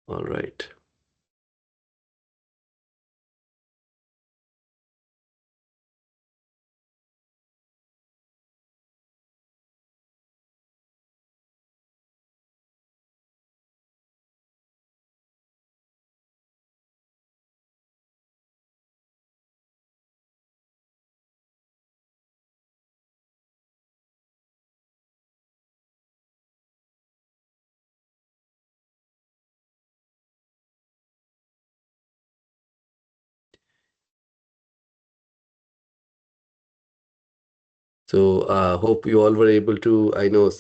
All right. So hope you all were able to, I know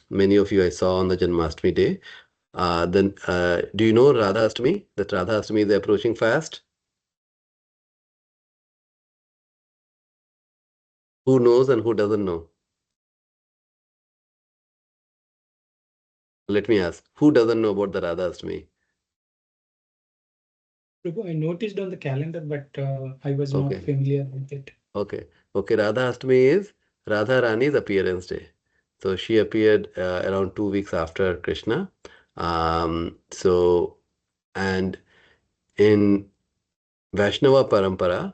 many of you I saw on the Janmashtami day. Then do you know Radha Ashtami? That Radha Ashtami is approaching fast? Who knows and who doesn't know? Let me ask, who doesn't know about the Radha Ashtami? Prabhu, I noticed on the calendar, but I was not Okay, familiar with it. okay, okay. Radha Ashtami is Radha Rani's appearance day. So she appeared around 2 weeks after Krishna. So, and in Vaishnava Parampara,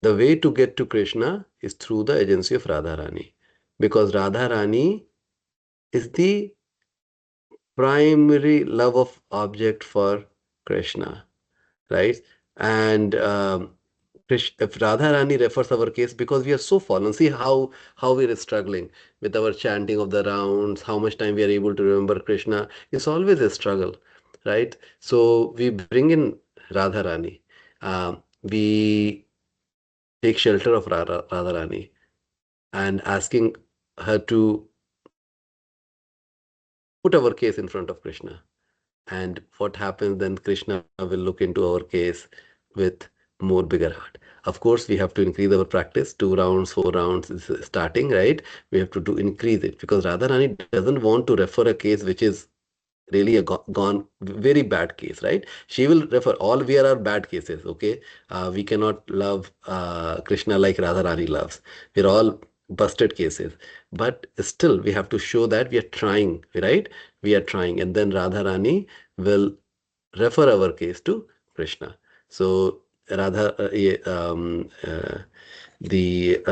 the way to get to Krishna is through the agency of Radharani, because Radharani is the primary love of object for Krishna, right? And if Radharani refers our case, because we are so fallen, see how we are struggling with our chanting of the rounds, how much time we are able to remember Krishna. It's always a struggle, right? So we bring in Radharani. We take shelter of Radharani and asking her to put our case in front of Krishna. And what happens then, Krishna will look into our case with more bigger heart. Of course, we have to increase our practice. 2 rounds, 4 rounds is starting, right? We have to do increase it, because Radharani doesn't want to refer a case which is really a gone very bad case, right? She will refer all we are bad cases, okay? We cannot love Krishna like Radharani loves. We're all busted cases, but still we have to show that we are trying, right? We are trying, and then Radharani will refer our case to Krishna. So Radha, the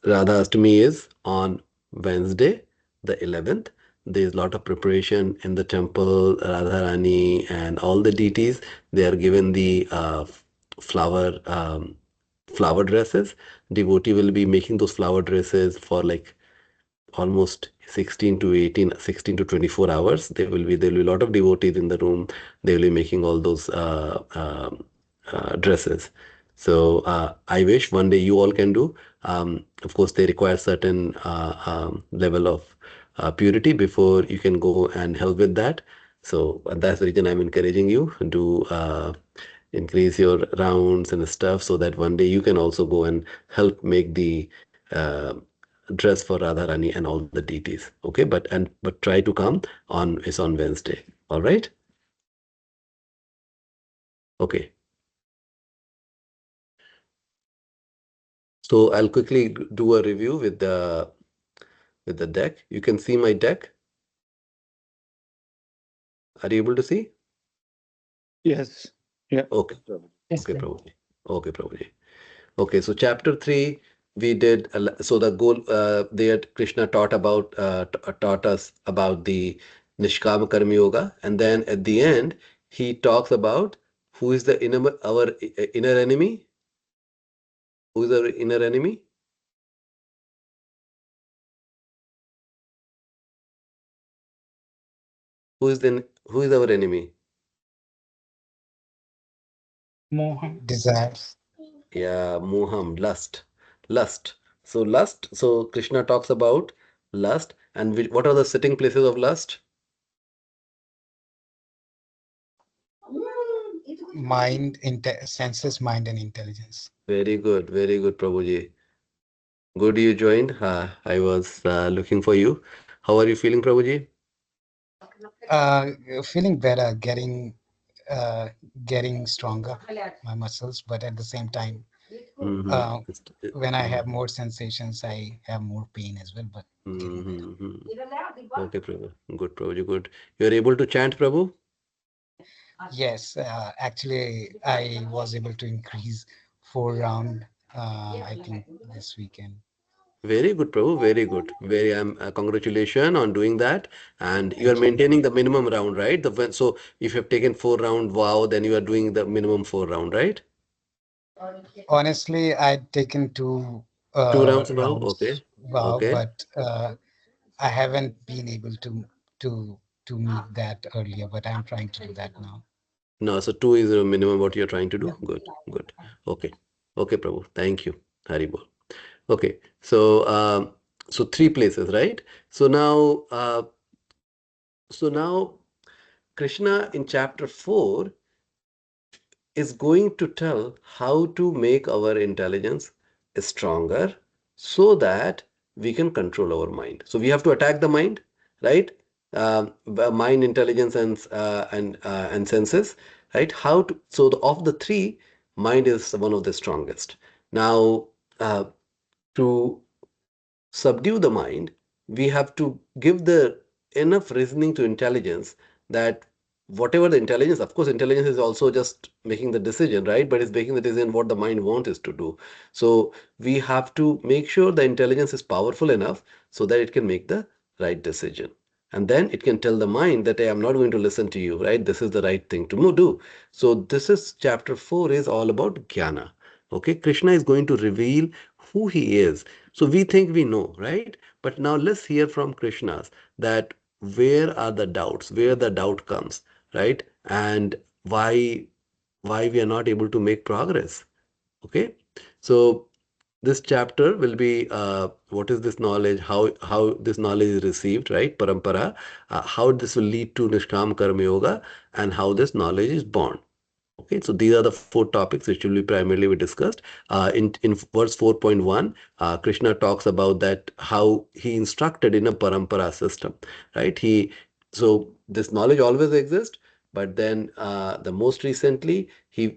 Radha Ashtami is on Wednesday, the 11th. There is a lot of preparation in the temple. Radharani and all the deities, they are given the flower flower dresses. Devotee will be making those flower dresses for like almost 16 to 18, 16 to 24 hours. There will be a lot of devotees in the room. They will be making all those dresses. So I wish one day you all can do. Of course, they require certain level of purity before you can go and help with that. So that's the reason I'm encouraging you to increase your rounds and stuff, so that one day you can also go and help make the dress for Radharani and all the deities. Okay, but try to come on Wednesday. All right. Okay. So I'll quickly do a review with the deck. You can see my deck. Are you able to see? Yes. Yeah. Okay. Yes, Okay, Prabhu. Prabhuji. Okay, Prabhuji. Okay, so chapter 3 we did. So the goal there Krishna taught us about the Nishkama Karma Yoga, and then at the end he talks about who is the our inner enemy. Who is our inner enemy? Who is our enemy? Mohan. Desires. Yeah, moham, lust. So lust. So Krishna talks about lust, and what are the sitting places of lust? Senses, mind, and intelligence. Very good, Prabhuji. Good you joined. I was looking for you. How are you feeling, Prabhuji? Uh, Feeling better, getting stronger, my muscles, but at the same time, Mhm. Uh, It's- when I have more sensations, I have more pain as well. But getting better. Okay, Prabhu. Good, Prabhu. You good. You're able to chant, Prabhu? Yes, actually, I was able to increase 4 round. I think this weekend. Very good, Prabhu. Very good. Very congratulations on doing that. And you are Thank you. maintaining the minimum round, right? So if you have taken 4 round vow, then you are doing the minimum 4 round, right? Honestly, I'd taken two 2 rounds vow. rounds Okay. wow, Okay. but I haven't been able to to meet that earlier. But I'm trying to do that now. No, so 2 is the minimum what you're trying to Yeah. do. Good. Good. Okay. Okay, Prabhu. Thank you. Haribol. Okay. So 3 places, right? So now Krishna in chapter 4 is going to tell how to make our intelligence stronger so that we can control our mind. So we have to attack the mind, right? Mind, intelligence, and senses, right? How to? So of the three, mind is one of the strongest. Now, to subdue the mind, we have to give the enough reasoning to intelligence that whatever the intelligence, of course, intelligence is also just making the decision, right? But it's making the decision what the mind wants is to do. So we have to make sure the intelligence is powerful enough so that it can make the right decision. And then it can tell the mind that I am not going to listen to you, right? This is the right thing to do. So this is chapter 4 is all about jnana. Okay, Krishna is going to reveal who he is. So we think we know, right? But now let's hear from Krishna's that where are the doubts, where the doubt comes, right? And why we are not able to make progress. Okay. So this chapter will be what is this knowledge, how this knowledge is received, right? Parampara, how this will lead to Nishkam Karma Yoga, and how this knowledge is born. Okay, so these are the 4 topics which will be primarily be discussed. In verse 4.1, Krishna talks about that how he instructed in a parampara system, right? So this knowledge always exists, but then the most recently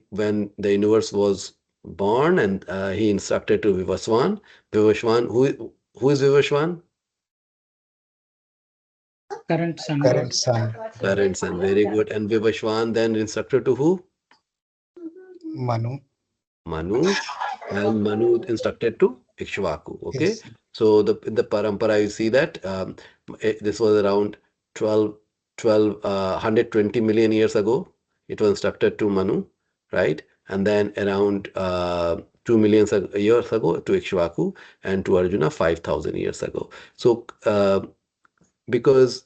when the universe was born and he instructed to Vivaswan. Vivaswan, who is Vivaswan? Current son, Current Lord. son, yeah, Current son, very good. And Vivaswan then instructed to who? Manu. Manu, and Manu instructed to Ikshvaku. Okay, Yes, so in the parampara you see that this was around 120 million years ago. It was instructed to Manu, right? And then around 2 million years ago to Ikshvaku, and to Arjuna 5,000 years ago. So because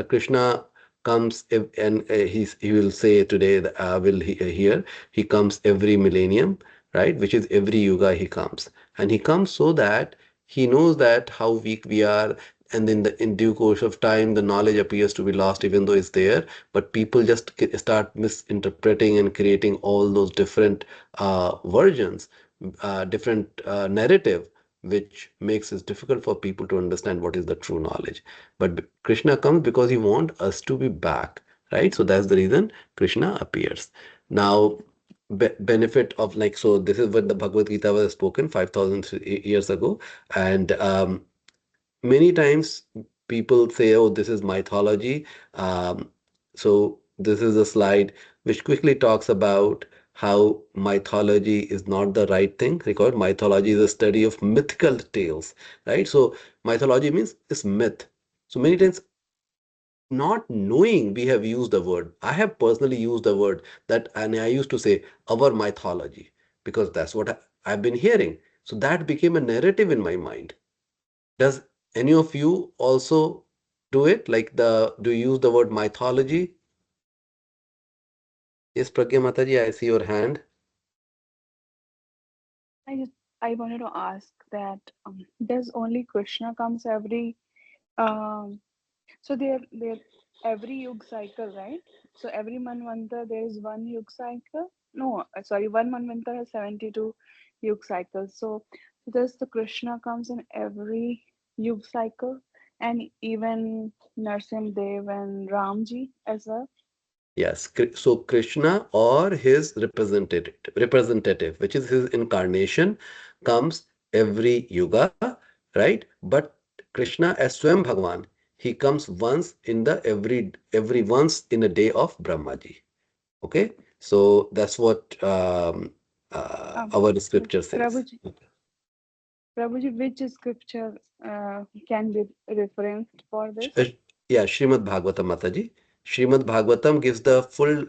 Krishna comes and he will say today that will here he comes every millennium, right? Which is every yuga he comes, and he comes so that he knows that how weak we are, and in due course of time the knowledge appears to be lost even though it's there, but people just start misinterpreting and creating all those different versions, different narrative, which makes it difficult for people to understand what is the true knowledge. But Krishna comes because he wants us to be back, right? So that's the reason Krishna appears. Now, benefit of like, so this is what the Bhagavad Gita was spoken 5,000 years ago. And many times people say, oh, this is mythology. So this is a slide which quickly talks about how mythology is not the right thing. Because mythology is a study of mythical tales, right? So mythology means it's myth. So many times not knowing we have used the word. I have personally used the word that, and I used to say our mythology because that's what I've been hearing. So that became a narrative in my mind. Does any of you also do it? Do you use the word mythology? Yes, Pragya Mataji, I see your hand. I just I wanted to ask that does only Krishna comes every um so they're every yug cycle, right? So every manvanta there is one yug cycle. No, sorry, one manvanta has 72 yug cycles. So does the Krishna comes in every yug cycle, and even Narsim Dev and Ramji as well? Yes. So Krishna or his representative, which is his incarnation, comes every yuga, right? But Krishna as Swam Bhagavan, he comes once in the every once in a day of Brahmaji. Okay, so that's what Um, our scripture says. Prabhuji, Prabhuji, which scripture can be referenced for Sh- this? uh, yeah, Srimad Bhagavatam Mataji. Srimad Bhagavatam gives the full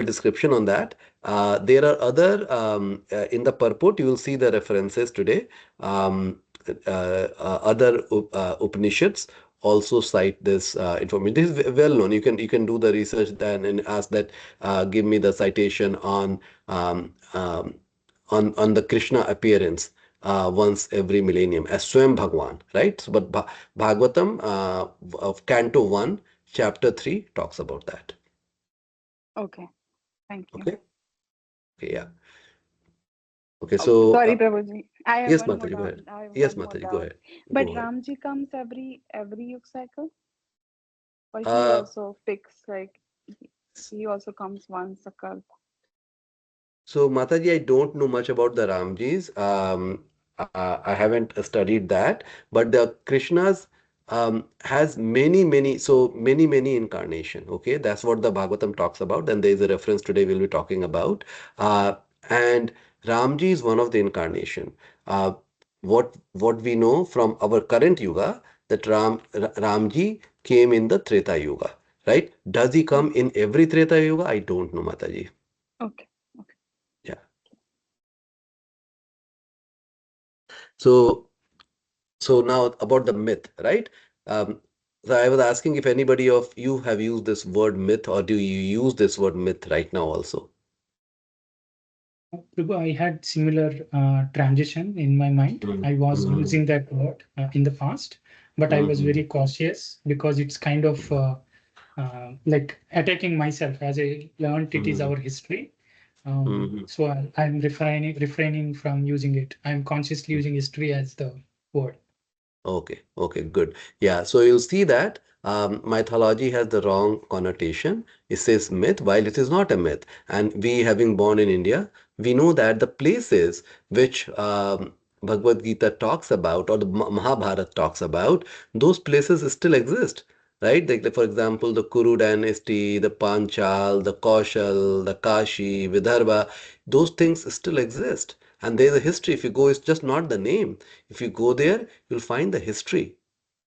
description on that. There are other in the purport. You will see the references today. Other Upanishads also cite this information. This is well known. You can do the research then and ask that. Give me the citation um, um, on the Krishna appearance once every millennium as Swam Bhagwan, right? So, but Bhagavatam of Canto 1, Chapter 3 talks about that. Okay, thank you. Okay. Okay. Yeah. Okay. Oh, So sorry, Prabhuji. I have yes, one more Mataji, go doubt. ahead. I have Yes, one more Mataji, go doubt. ahead. But Go ahead. Ramji comes every yug cycle, or he Uh, also fixed like he also comes once a kalp. So, Mataji, I don't know much about the Ramjis. I haven't studied that, but the Krishna's has many incarnation. Okay, that's what the Bhagavatam talks about. And there is a reference today we'll be talking about. Uh, and Ramji is one of the incarnation. Uh, what we know from our current yuga that Ramji came in the Treta Yuga, right? Does he come in every Treta Yuga? I don't know, Mataji. Okay, okay. Yeah. So, so now about the myth, right? Um, so I was asking if anybody of you have used this word myth, or do you use this word myth right now also? Prabhu, I had similar transition in my mind. I was using that word in the past, but I was very cautious because it's kind of like attacking myself as I learned it is our history. So I'm refraining from using it. I'm consciously using history as the word. Okay, okay, good. Yeah, so you'll see that mythology has the wrong connotation. It says myth, while it is not a myth. And we, having born in India, we know that the places which Bhagavad Gita talks about, or the Mahabharata talks about, those places still exist, right? Like, for example, the Kuru dynasty, the Panchal, the Kaushal, the Kashi, Vidarbha, those things still exist. And there's a history. If you go, it's just not the name. If you go there, you'll find the history,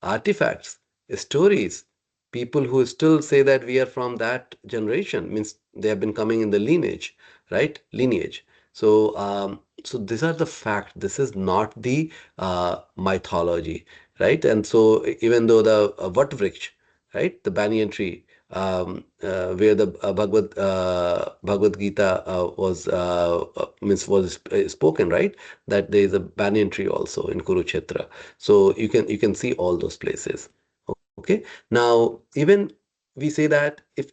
artifacts, stories. People who still say that we are from that generation means they have been coming in the lineage, right? Lineage. So these are the facts. This is not the mythology, right? And so even though the Vatvriksha, right, the banyan tree, where the Bhagavad Gita was spoken, right? That there is a banyan tree also in Kurukshetra. So you can see all those places. Okay. Now even we say that if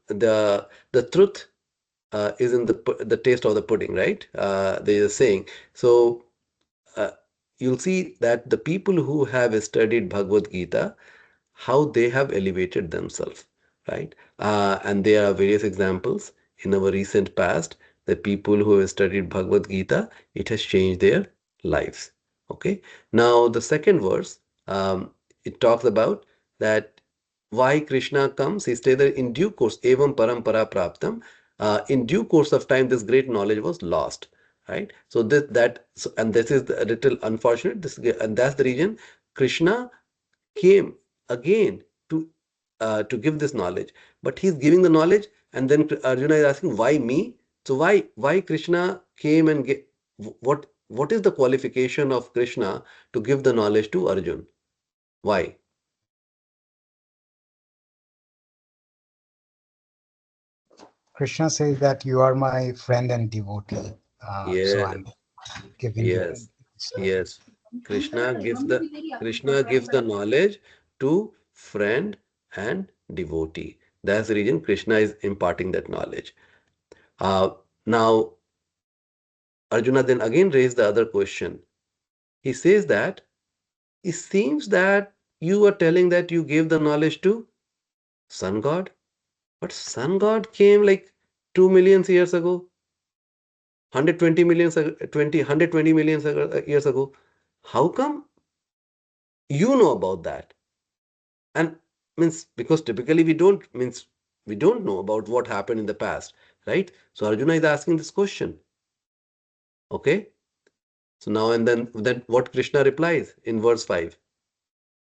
the truth is in the taste of the pudding, right? There is a saying. So uh, you'll see that the people who have studied Bhagavad Gita, how they have elevated themselves, right? And there are various examples in our recent past. The people who have studied Bhagavad Gita, it has changed their lives. Okay. Now the second verse, it talks about that why Krishna comes. He stated that in due course, evam parampara praptam. In due course of time, this great knowledge was lost, right? So and this is a little unfortunate. And that's the reason Krishna came again to give this knowledge, but he's giving the knowledge, and then Arjuna is asking, why me? So why Krishna came and what is the qualification of Krishna to give the knowledge to Arjun? Why? Krishna says that you are my friend and devotee. So Yeah, I'm giving you yes, this knowledge. yes. Krishna gives the knowledge to friend and devotee. That's the reason Krishna is imparting that knowledge. Now Arjuna then again raised the other question. He says that it seems that you are telling that you gave the knowledge to Sun God? But Sun God came like 2 million years ago, 120 million, 120 million years ago. How come you know about that? And means because typically we don't know about what happened in the past, right? So Arjuna is asking this question. Okay. So now and then what Krishna replies in verse 5.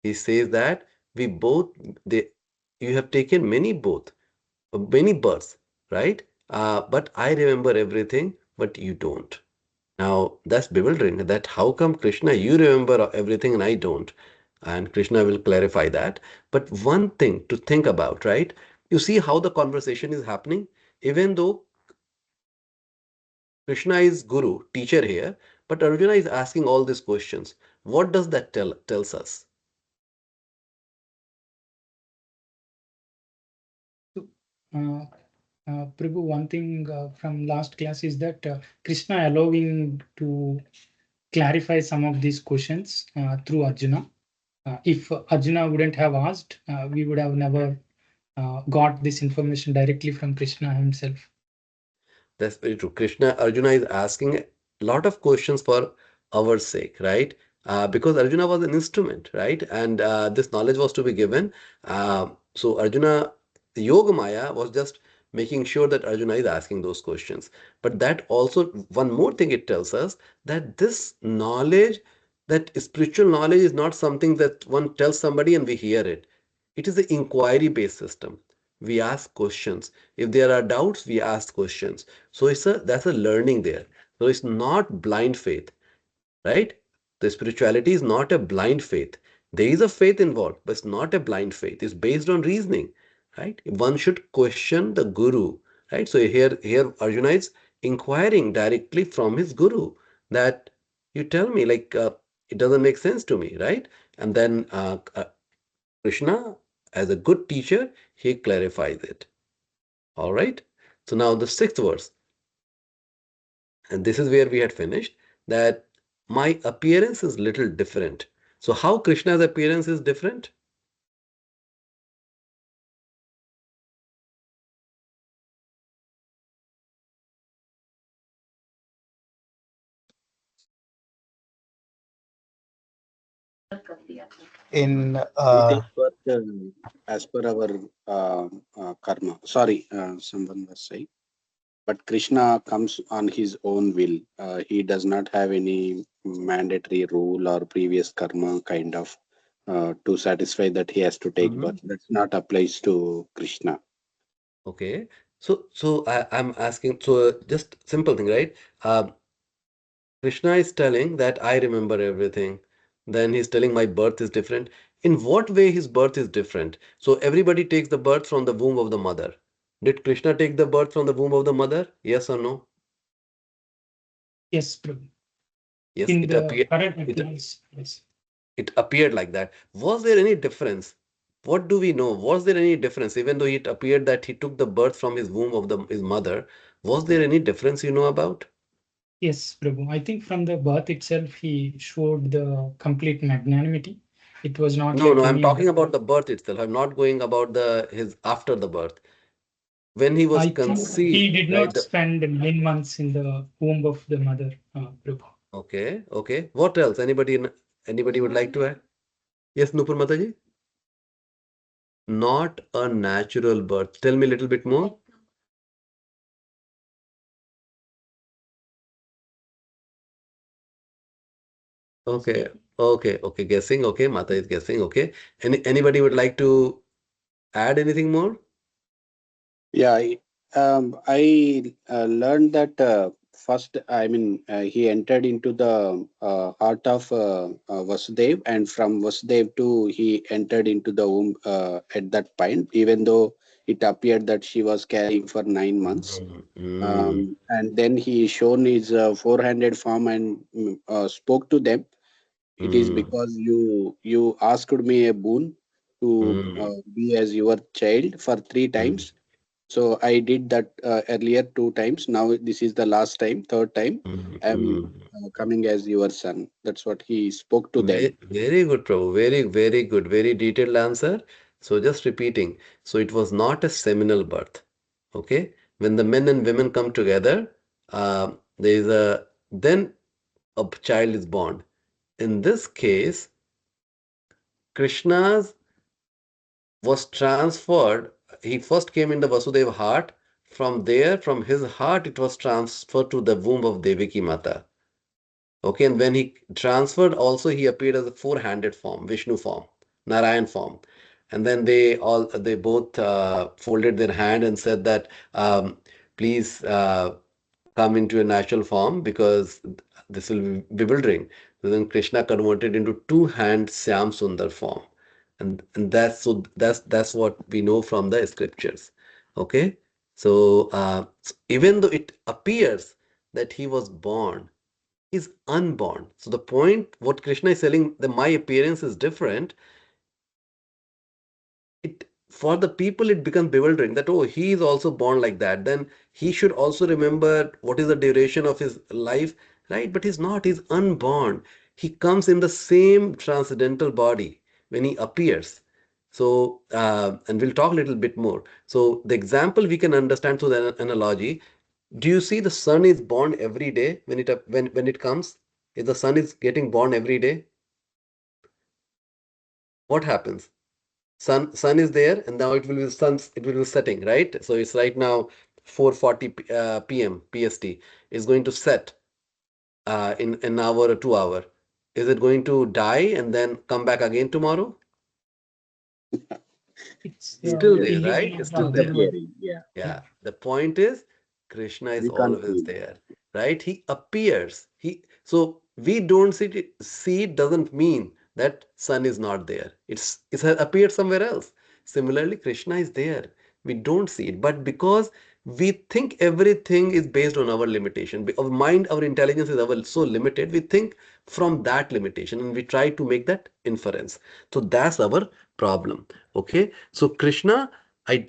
He says that we both they you have taken many births, right? But I remember everything, but you don't. Now that's bewildering. That how come Krishna you remember everything and I don't? And Krishna will clarify that. But one thing to think about, right? You see how the conversation is happening, even though Krishna is guru, teacher here, but Arjuna is asking all these questions. What does that tells us? Uh, Prabhu, one thing from last class is that Krishna allowing to clarify some of these questions through Arjuna. If Arjuna wouldn't have asked, we would have never got this information directly from Krishna himself. That's very true. Arjuna is asking a lot of questions for our sake, right? Because Arjuna was an instrument, right? And this knowledge was to be given. So Arjuna, Yoga Maya was just making sure that Arjuna is asking those questions. But that also, one more thing it tells us that this knowledge, that spiritual knowledge is not something that one tells somebody and we hear it. It is an inquiry-based system. We ask questions. If there are doubts, we ask questions. So that's a learning there. So it's not blind faith, right? The spirituality is not a blind faith. There is a faith involved, but it's not a blind faith. It's based on reasoning, right? One should question the guru, right? So here Arjuna is inquiring directly from his guru that you tell me, like it doesn't make sense to me, right? And then Krishna, as a good teacher, he clarifies it. All right. So now the sixth verse. And this is where we had finished, that my appearance is little different. So how Krishna's appearance is different? In We take birth as per our karma. Sorry, someone was saying. But Krishna comes on his own will. He does not have any mandatory rule or previous karma kind of to satisfy that he has to take birth. That's not applies to Krishna. Okay. So I'm asking, so just simple thing, right? Krishna is telling that I remember everything. Then he's telling my birth is different. In what way his birth is different? So everybody takes the birth from the womb of the mother. Did Krishna take the birth from the womb of the mother? Yes or no? Yes, Prabhu. Yes, In it the appeared. current It, appearance, yes. it appeared like that. Was there any difference? What do we know? Was there any difference? Even though it appeared that he took the birth from his womb of his mother, was there any difference you know about? Yes, Prabhu. I think from the birth itself, he showed the complete magnanimity. It was not No, like no, I'm any other. talking about the birth itself. I'm not going about his after the birth. When he was I think he conceived, did right? not spend 9 months in the womb of the mother, Prabhu. Okay, okay. What else? Anybody would like to add? Yes, Nupur Mataji? Not a natural birth. Tell me a little bit more. Okay, okay, okay. Guessing. Okay, Mata is guessing. Okay. Anybody would like to add anything more? Yeah, I learned that first, I mean, he entered into the heart of Vasudev, and from Vasudev to he entered into the womb at that point, even though it appeared that she was carrying for 9 months. Mm, And then he shown his four-handed form and spoke to them. It is mm, because you asked me a boon to mm, be as your child for three mm, times, so I did that earlier 2 times. Now this is the last time, third time. I'm mm. coming as your son. That's what he spoke to them. Very good, Prabhu. Very, very good. Very detailed answer. So just repeating. So it was not a seminal birth. Okay. When the men and women come together, there is then a child is born. In this case, Krishna's was transferred. He first came in the Vasudeva heart. From there, from his heart, it was transferred to the womb of Devaki Mata. Okay, and when he transferred, also he appeared as a four-handed form, Vishnu form, Narayan form. And then they both folded their hand and said that, please come into a natural form because this will be bewildering. So then Krishna converted into two-hand Syam Sundar form. And that's what we know from the scriptures. Okay, so even though it appears that he was born, is unborn. So the point, what Krishna is telling, the my appearance is different. It for the people it becomes bewildering that oh he is also born like that. Then he should also remember what is the duration of his life, right? But he's not. He's unborn. He comes in the same transcendental body when he appears. So and we'll talk a little bit more. So the example we can understand through the analogy. Do you see the sun is born every day when it comes? If the sun is getting born every day, what happens? Sun is there, and now it will be setting, right? So it's right now 4:40 p.m. PST. It's going to set in an hour or 2 hour. Is it going to die and then come back again tomorrow? It's Still there, illusion right? of It's the still there. observer. Disappearing. Yeah. Yeah. The point is, Krishna is We can't always feel. there, right? He appears. So we don't see it doesn't mean that sun is not there. It has appeared somewhere else. Similarly, Krishna is there. We don't see it, but because we think everything is based on our limitation. Our mind, our intelligence is so limited. We think from that limitation, and we try to make that inference. So that's our problem. Okay. So Krishna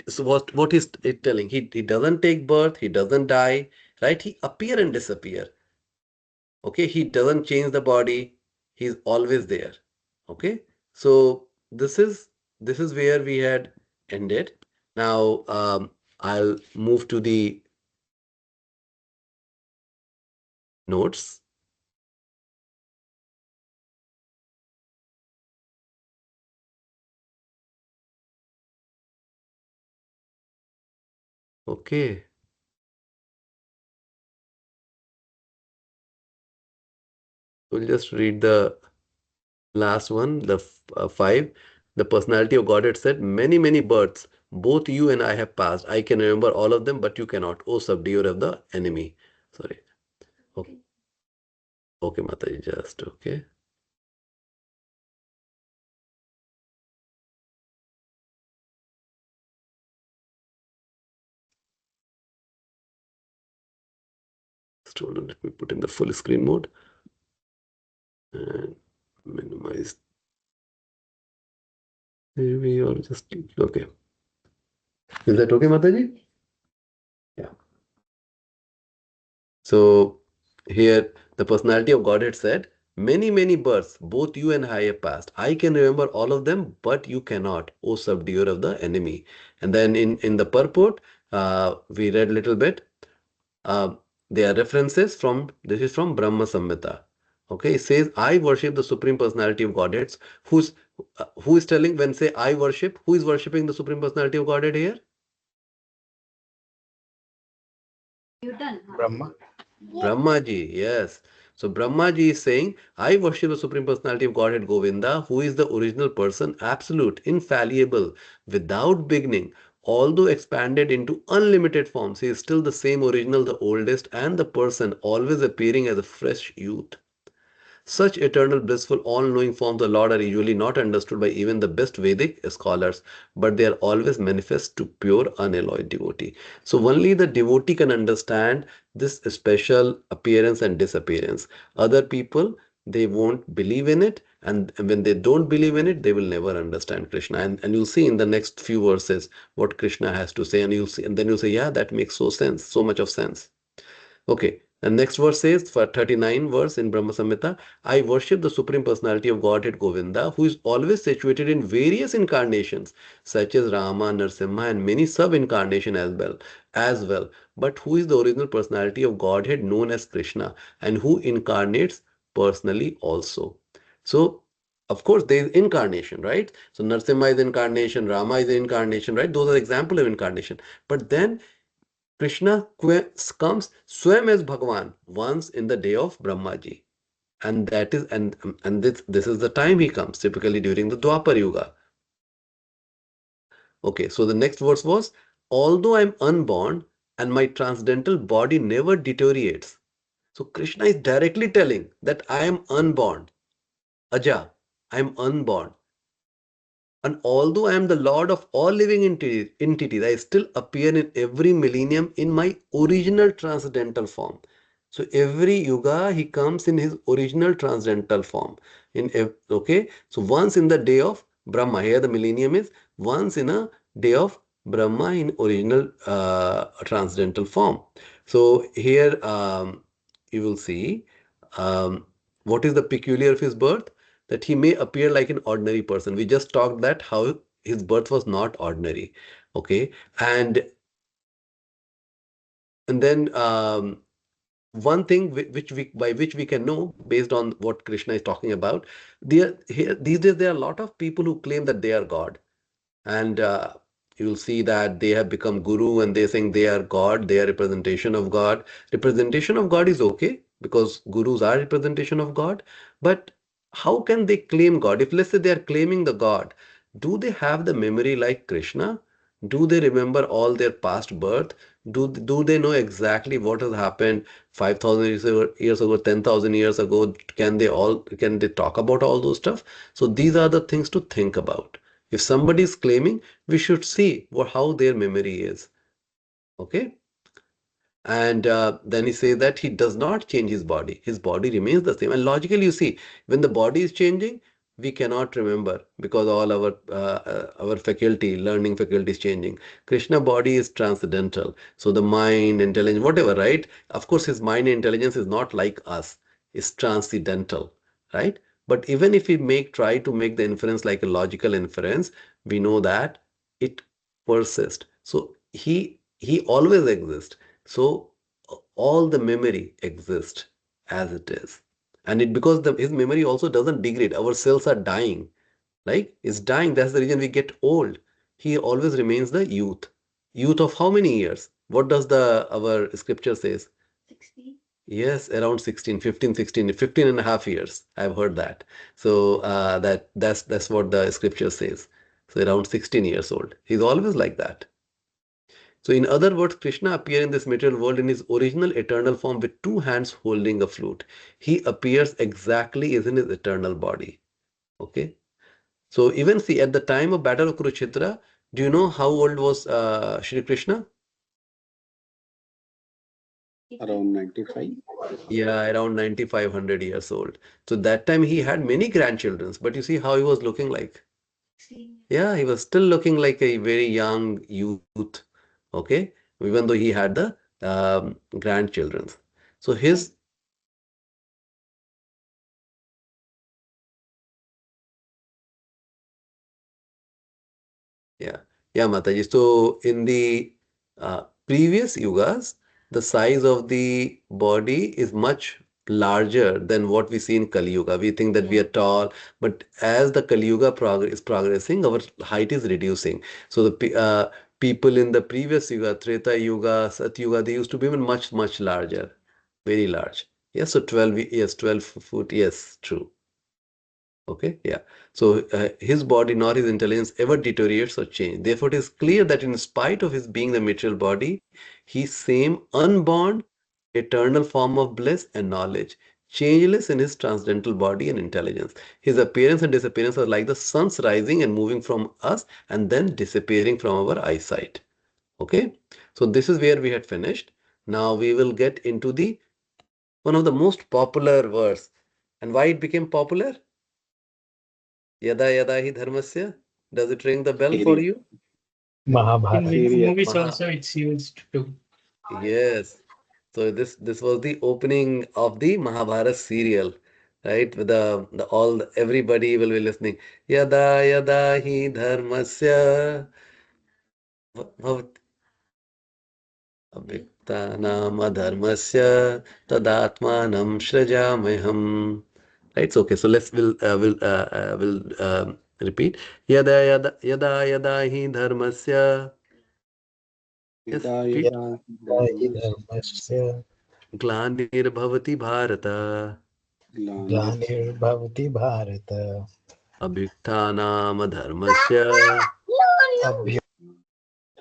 so what is it telling? He doesn't take birth, he doesn't die, right? He appear and disappear. Okay, he doesn't change the body, he's always there. Okay, so this is where we had ended. Now I'll move to the notes. Okay. We'll just read the last one, the 5. The personality of Godhead said, many, many births, both you and I have passed. I can remember all of them, but you cannot. O subduer of the enemy. Sorry. Okay, okay Mataji, just okay. Just hold on, let me put in the full screen mode and minimize. Maybe or just okay. Is that okay, Mataji? Yeah. So here the personality of Godhead said, many, many births, both you and I have passed. I can remember all of them, but you cannot, O subduer of the enemy. And then in the purport, we read a little bit. Uh, there are references this is from Brahma Samhita. Okay, it says, I worship the Supreme Personality of Godheads. Who is telling when say I worship? Who is worshipping the Supreme Personality of Godhead here? Brahma. Brahmaji, yes. So Brahmaji is saying, I worship the Supreme Personality of Godhead Govinda, who is the original person, absolute, infallible, without beginning. Although expanded into unlimited forms, he is still the same original, the oldest, and the person, always appearing as a fresh youth. Such eternal, blissful, all-knowing forms of the Lord are usually not understood by even the best Vedic scholars, but they are always manifest to pure, unalloyed devotee. So only the devotee can understand this special appearance and disappearance. Other people, they won't believe in it, and when they don't believe in it, they will never understand Krishna. And you'll see in the next few verses what Krishna has to say, and you'll see, and then you'll say, yeah, that makes so much of sense. Okay, And next verse says, for 39 verse in Brahma Samhita, I worship the Supreme Personality of Godhead Govinda, who is always situated in various incarnations, such as Rama, Narsimha, and many sub-incarnation as well, but who is the original personality of Godhead known as Krishna, and who incarnates personally also. So, of course, there is incarnation, right? So, Narsimha is incarnation, Rama is incarnation, right? Those are example of incarnation. But then Krishna comes swam as Bhagavan once in the day of Brahmaji. And that is and this is the time he comes, typically during the Dwapar Yuga. Okay, so the next verse was, although I am unborn and my transcendental body never deteriorates. So Krishna is directly telling that I am unborn. Aja, I am unborn. And although I am the Lord of all living entities, I still appear in every millennium in my original transcendental form. So every yuga, he comes in his original transcendental form. Okay, so once in the day of Brahma, here the millennium is once in a day of Brahma in original transcendental form. So here you will see what is the peculiar of his birth, that he may appear like an ordinary person. We just talked that how his birth was not ordinary. Okay, and then one thing which we by which we can know based on what Krishna is talking about, these days there are a lot of people who claim that they are God, and you'll see that they have become guru and they think they are God, they are representation of God. Representation of God is okay because gurus are representation of God, but how can they claim God? If let's say they are claiming the God, do they have the memory like Krishna? Do they remember all their past birth? Do they know exactly what has happened 5,000 years ago, 10,000 years ago? Can they talk about all those stuff? So these are the things to think about. If somebody is claiming, we should see how their memory is. Okay. And then he says that he does not change his body. His body remains the same. And logically, you see, when the body is changing, we cannot remember because all our faculty, learning faculty is changing. Krishna body is transcendental. So the mind, intelligence, whatever, right? Of course, his mind and intelligence is not like us. It's transcendental, right? But even if we try to make the inference like a logical inference, we know that it persists. So he always exists. So all the memory exists as it is. And because his memory also doesn't degrade. Our cells are dying, right? It's dying. That's the reason we get old. He always remains the youth. Youth of how many years? What does our scripture says? 16. Yes, around 16, 15, 16, 15 and a half years. I've heard that. So that's what the scripture says. So around 16 years old. He's always like that. So in other words, Krishna appears in this material world in his original eternal form with two hands holding a flute. He appears exactly as in his eternal body. Okay. So even see at the time of Battle of Kurukshetra, do you know how old was Shri Krishna? Around 95. Yeah, around 9,500 years old. So that time he had many grandchildren, but you see how he was looking like. Yeah, he was still looking like a very young youth. Okay, even though he had the grandchildren. So his Yeah, yeah, Mataji. So in the previous yugas, the size of the body is much larger than what we see in Kali Yuga. We think that we are tall, but as the Kali Yuga is progressing, our height is reducing. So people in the previous yuga, Treta Yuga, Sat Yuga, they used to be even much, much larger, very large. Yes, so 12, yes, 12 foot, yes, true. Okay, yeah. So his body nor his intelligence ever deteriorates or change. Therefore, it is clear that in spite of his being the material body, he same unborn, eternal form of bliss and knowledge, changeless in his transcendental body and intelligence. His appearance and disappearance are like the sun's rising and moving from us and then disappearing from our eyesight. Okay, so this is where we had finished. Now we will get into the one of the most popular verse. And why it became popular? Yada yada hi dharmasya. Does it ring the bell for Serious. you? In Mahabharata. Serious. movies also it's used too. Yes. So this was the opening of the Mahabharata serial, right? With everybody will be listening. Yada yada hi dharmasya अव्यक्तानाम अधर्मस्य तदात्मानं सृजाम्यहम्. Right? So, okay. So let's will repeat. Yada yada yada yada hi dharmasya. Yes, यदा repeat. यदा हि धर्मस्य धर्मस्य ग्लानिर्भवति भारत ग्लानिर्भवति भारत अभ्युत्थानाम धर्मस्य अभ्यु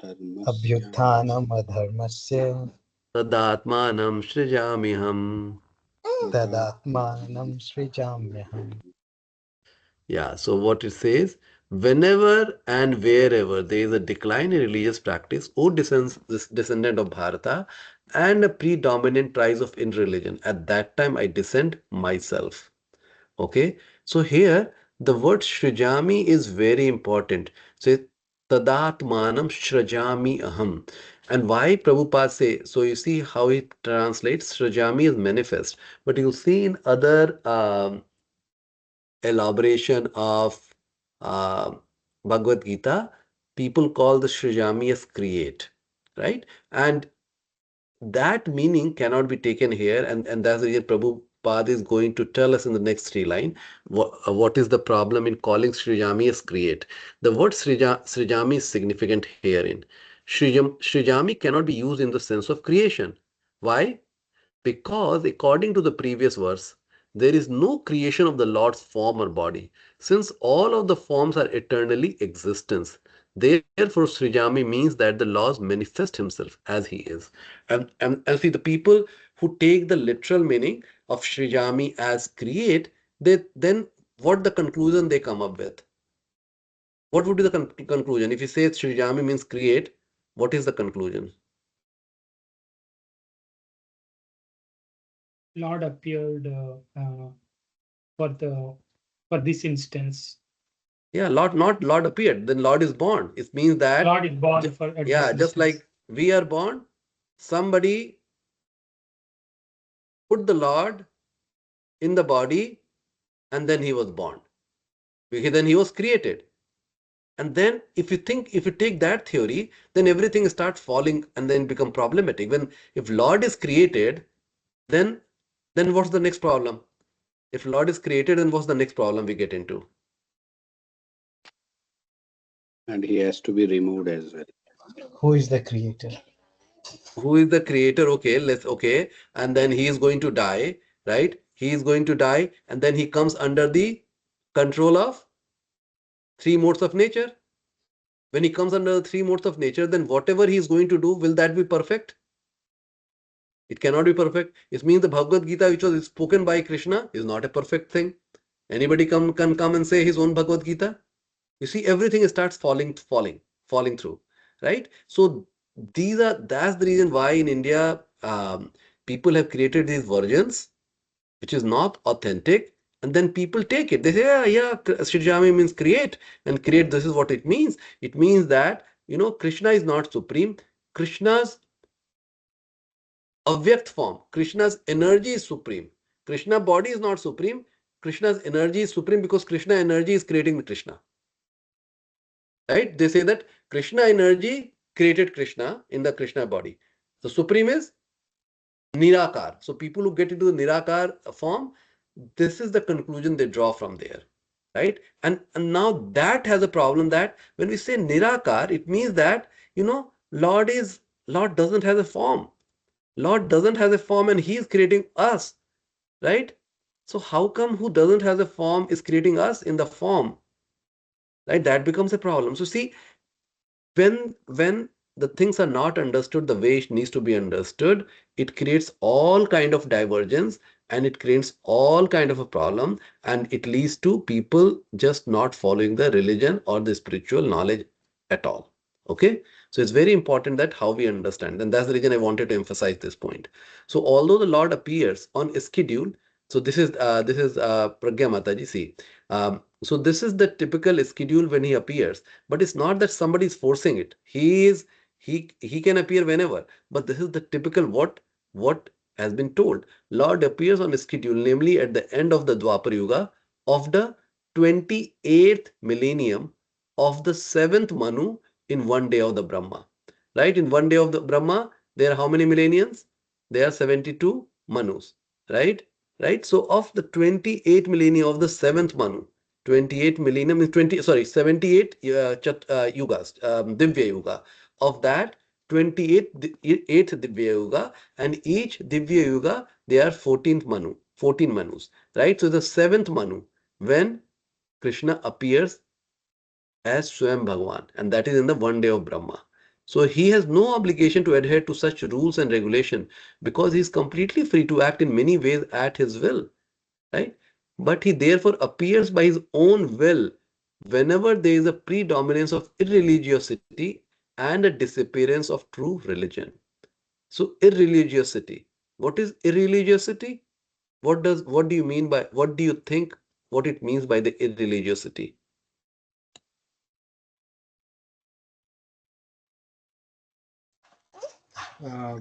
धर्मस्य अभ्युत्थानम् अधर्मस्य तदात्मानं सृजाम्यहम्. तदात्मानं सृजाम्यहम्. Yeah, so what it says, whenever and wherever there is a decline in religious practice, O descendant of Bharata, and a predominant rise of in religion, at that time I descend myself. Okay, so here the word Shrajami is very important. So Tadatmanam Shrajami Aham. And why Prabhupada say, so you see how it translates, Shrajami is manifest, but you see in other elaboration of uh, Bhagavad Gita, people call the Srijami as create, right? And that meaning cannot be taken here, and that's the reason Prabhupada is going to tell us in the next three line what is the problem in calling Srijami as create. The word Srijami is significant herein. Srijami cannot be used in the sense of creation. Why? Because according to the previous verse, there is no creation of the Lord's form or body, since all of the forms are eternally existence. Therefore, Srijami means that the Lord manifests himself as he is. And see, the people who take the literal meaning of Srijami as create, then what the conclusion they come up with? What would be the conclusion? If you say Srijami means create, what is the conclusion? Lord appeared for this instance. Yeah, not Lord appeared. Then Lord is born. It means that Lord is born at yeah, this just instance. like we are born, somebody put the Lord in the body, and then he was born. Okay, then he was created. And then if you take that theory, then everything starts falling and then become problematic. When if Lord is created, then what's the next problem? If Lord is created, then what's the next problem we get into? and he has to be removed as well. Who is the creator? Who is the creator? Okay, and then he is going to die, right? He is going to die, and then he comes under the control of three modes of nature. When he comes under the three modes of nature, then whatever he is going to do, will that be perfect? It cannot be perfect. It means the Bhagavad Gita, which was spoken by Krishna, is not a perfect thing. Anybody can come and say his own Bhagavad Gita? You see, everything starts falling through, right? So that's the reason why in India people have created these versions which is not authentic, and then people take it. They say, yeah, Srijami means create, and create, this is what it means. It means that, Krishna is not supreme. Krishna's avyakt form, Krishna's energy is supreme. Krishna body is not supreme. Krishna's energy is supreme because Krishna energy is creating the Krishna. Right? They say that Krishna energy created Krishna in the Krishna body. The supreme is Nirakar. So people who get into the Nirakar form, this is the conclusion they draw from there. Right? And now that has a problem, that when we say Nirakar, it means that, Lord doesn't have a form. Lord doesn't have a form, and he is creating us. Right? So how come who doesn't have a form is creating us in the form? Right? That becomes a problem. So see, when the things are not understood the way it needs to be understood, it creates all kind of divergence, and it creates all kind of a problem, and it leads to people just not following the religion or the spiritual knowledge at all. Okay, so it's very important that how we understand, and that's the reason I wanted to emphasize this point. So although the Lord appears on a schedule, so this is Pragya Mataji, see, so this is the typical schedule when he appears, but it's not that somebody is forcing it. He can appear whenever, but this is the typical what what has been told. Lord appears on a schedule, namely at the end of the Dwapar Yuga of the 28th millennium of the 7th Manu in one day of the Brahma. Right? In one day of the Brahma, there are how many millenniums? There are 72 Manus. Right? Right? So of the 28 millennia of the 7th Manu, 28 millennium is 20, sorry, 78 yugas, Divya Yuga. Of that, 28th Divya Yuga, and each Divya Yuga, they are 14th Manu, 14 Manus, right? So the 7th Manu, when Krishna appears as Swayam Bhagavan, and that is in the one day of Brahma. So he has no obligation to adhere to such rules and regulation because he is completely free to act in many ways at his will, right? But he therefore appears by his own will whenever there is a predominance of irreligiosity and a disappearance of true religion. So irreligiosity. What is irreligiosity? What do you mean by, what do you think what it means by the irreligiosity? Uh,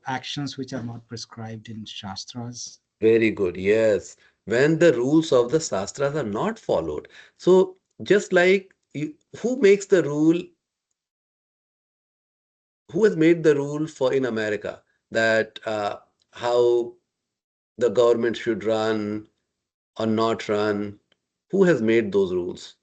Actions which are not prescribed in Shastras. Very good. Yes. When the rules of the Shastras are not followed. So just like who makes the rule, who has made the rule for in America that how the government should run or not run? Who has made those rules?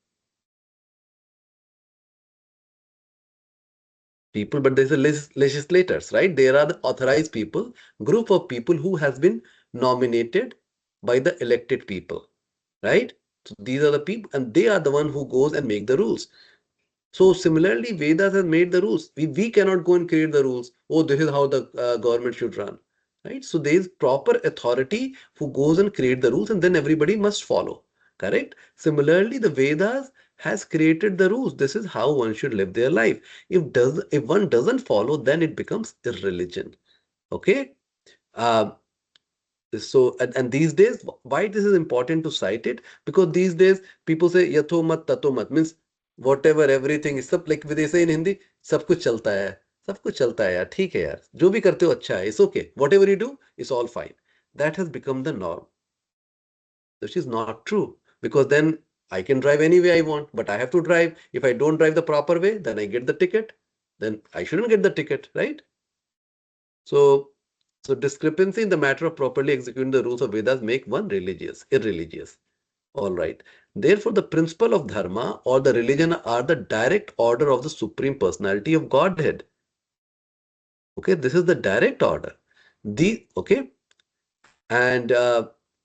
People, but there's a legislators, right? There are the authorized people, group of people who has been nominated by the elected people, right? So these are the people, and they are the one who goes and make the rules. So similarly, Vedas has made the rules. We cannot go and create the rules. Oh, this is how the government should run, right? So there is proper authority who goes and create the rules, and then everybody must follow. Correct. Similarly, the Vedas has created the rules. This is how one should live their life. If one doesn't follow, then it becomes irreligion. Okay. Uh, and these days, why this is important to cite it? Because these days people say yatho mat tato mat, means whatever, everything is सब, like they say in Hindi, सब कुछ चलता है, सब कुछ चलता है यार, ठीक है यार, जो भी करते हो अच्छा है, it's okay, whatever you do is all fine. That has become the norm, which is not true, because then I can drive any way I want, but I have to drive. If I don't drive the proper way, then I get the ticket. Then I shouldn't get the ticket, right? So, so discrepancy in the matter of properly executing the rules of Vedas make one irreligious. All right. Therefore, the principle of dharma or the religion are the direct order of the Supreme Personality of Godhead. Okay, this is the direct order. Okay, and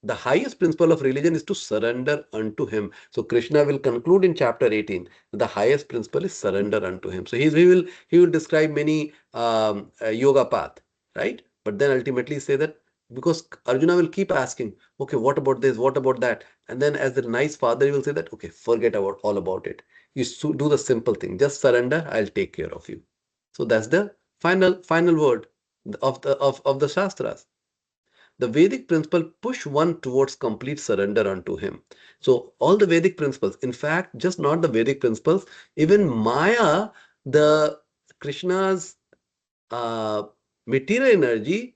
the highest principle of religion is to surrender unto him. So Krishna will conclude in chapter 18. The highest principle is surrender unto him. So he will describe many yoga path, right? But then ultimately say that, because Arjuna will keep asking, okay, what about this? What about that? And then as the nice father, he will say that, okay, forget about all about it. You do the simple thing. Just surrender. I'll take care of you. So that's the final word of the Shastras. The Vedic principle push one towards complete surrender unto him. So all the Vedic principles, in fact, just not the Vedic principles, even Maya, the Krishna's uh, material energy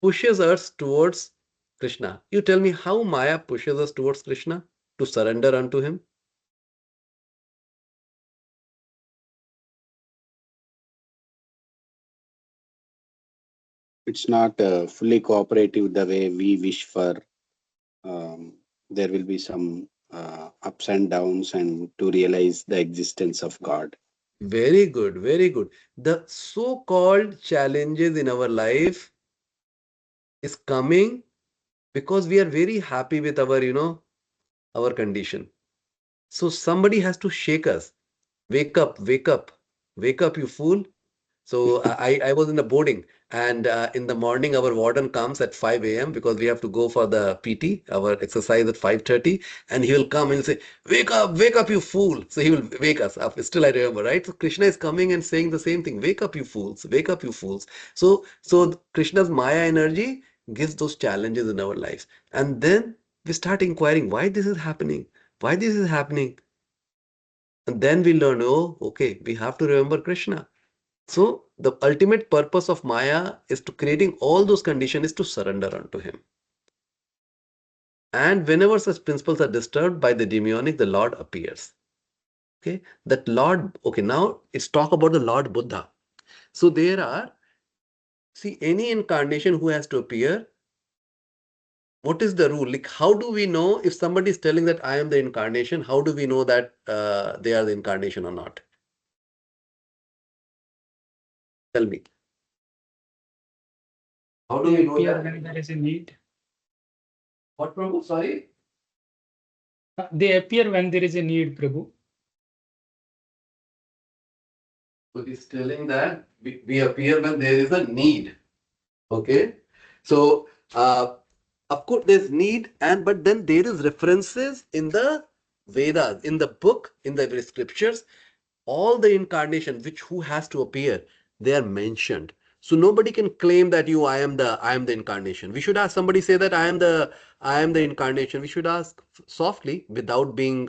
pushes us towards Krishna. You tell me how Maya pushes us towards Krishna to surrender unto him? It's not fully cooperative the way we wish for. There will be some ups and downs, and to realize the existence of God. Very good, very good. The so-called challenges in our life is coming because we are very happy with our condition. So somebody has to shake us. Wake up, wake up, wake up, you fool. So I was in a boarding, and in the morning our warden comes at 5 a.m. because we have to go for the PT, our exercise at 5:30, and he will come and say, wake up, you fool. So he will wake us up. Still I remember, right? So Krishna is coming and saying the same thing, wake up, you fools, wake up, you fools. So Krishna's Maya energy gives those challenges in our lives. And then we start inquiring why this is happening, why this is happening. And then we learn, oh, okay, we have to remember Krishna. So the ultimate purpose of Maya is to creating all those conditions is to surrender unto him. And whenever such principles are disturbed by the demonic, the Lord appears. Okay, that Lord, okay, now let's talk about the Lord Buddha. So there are, see, any incarnation who has to appear, what is the rule? Like, how do we know if somebody is telling that I am the incarnation? How do we know that they are the incarnation or not? Tell me. How do They we know appear that? when there is a need. What, Prabhu? Sorry? They appear when there is a need, Prabhu. So he's telling that we appear when there is a need. Okay. So, of course, there's need, but then there is references in the Vedas, in the book, in the scriptures, all the incarnation which who has to appear, they are mentioned. So nobody can claim that I am the incarnation. We should ask somebody say that I am the incarnation. We should ask softly without being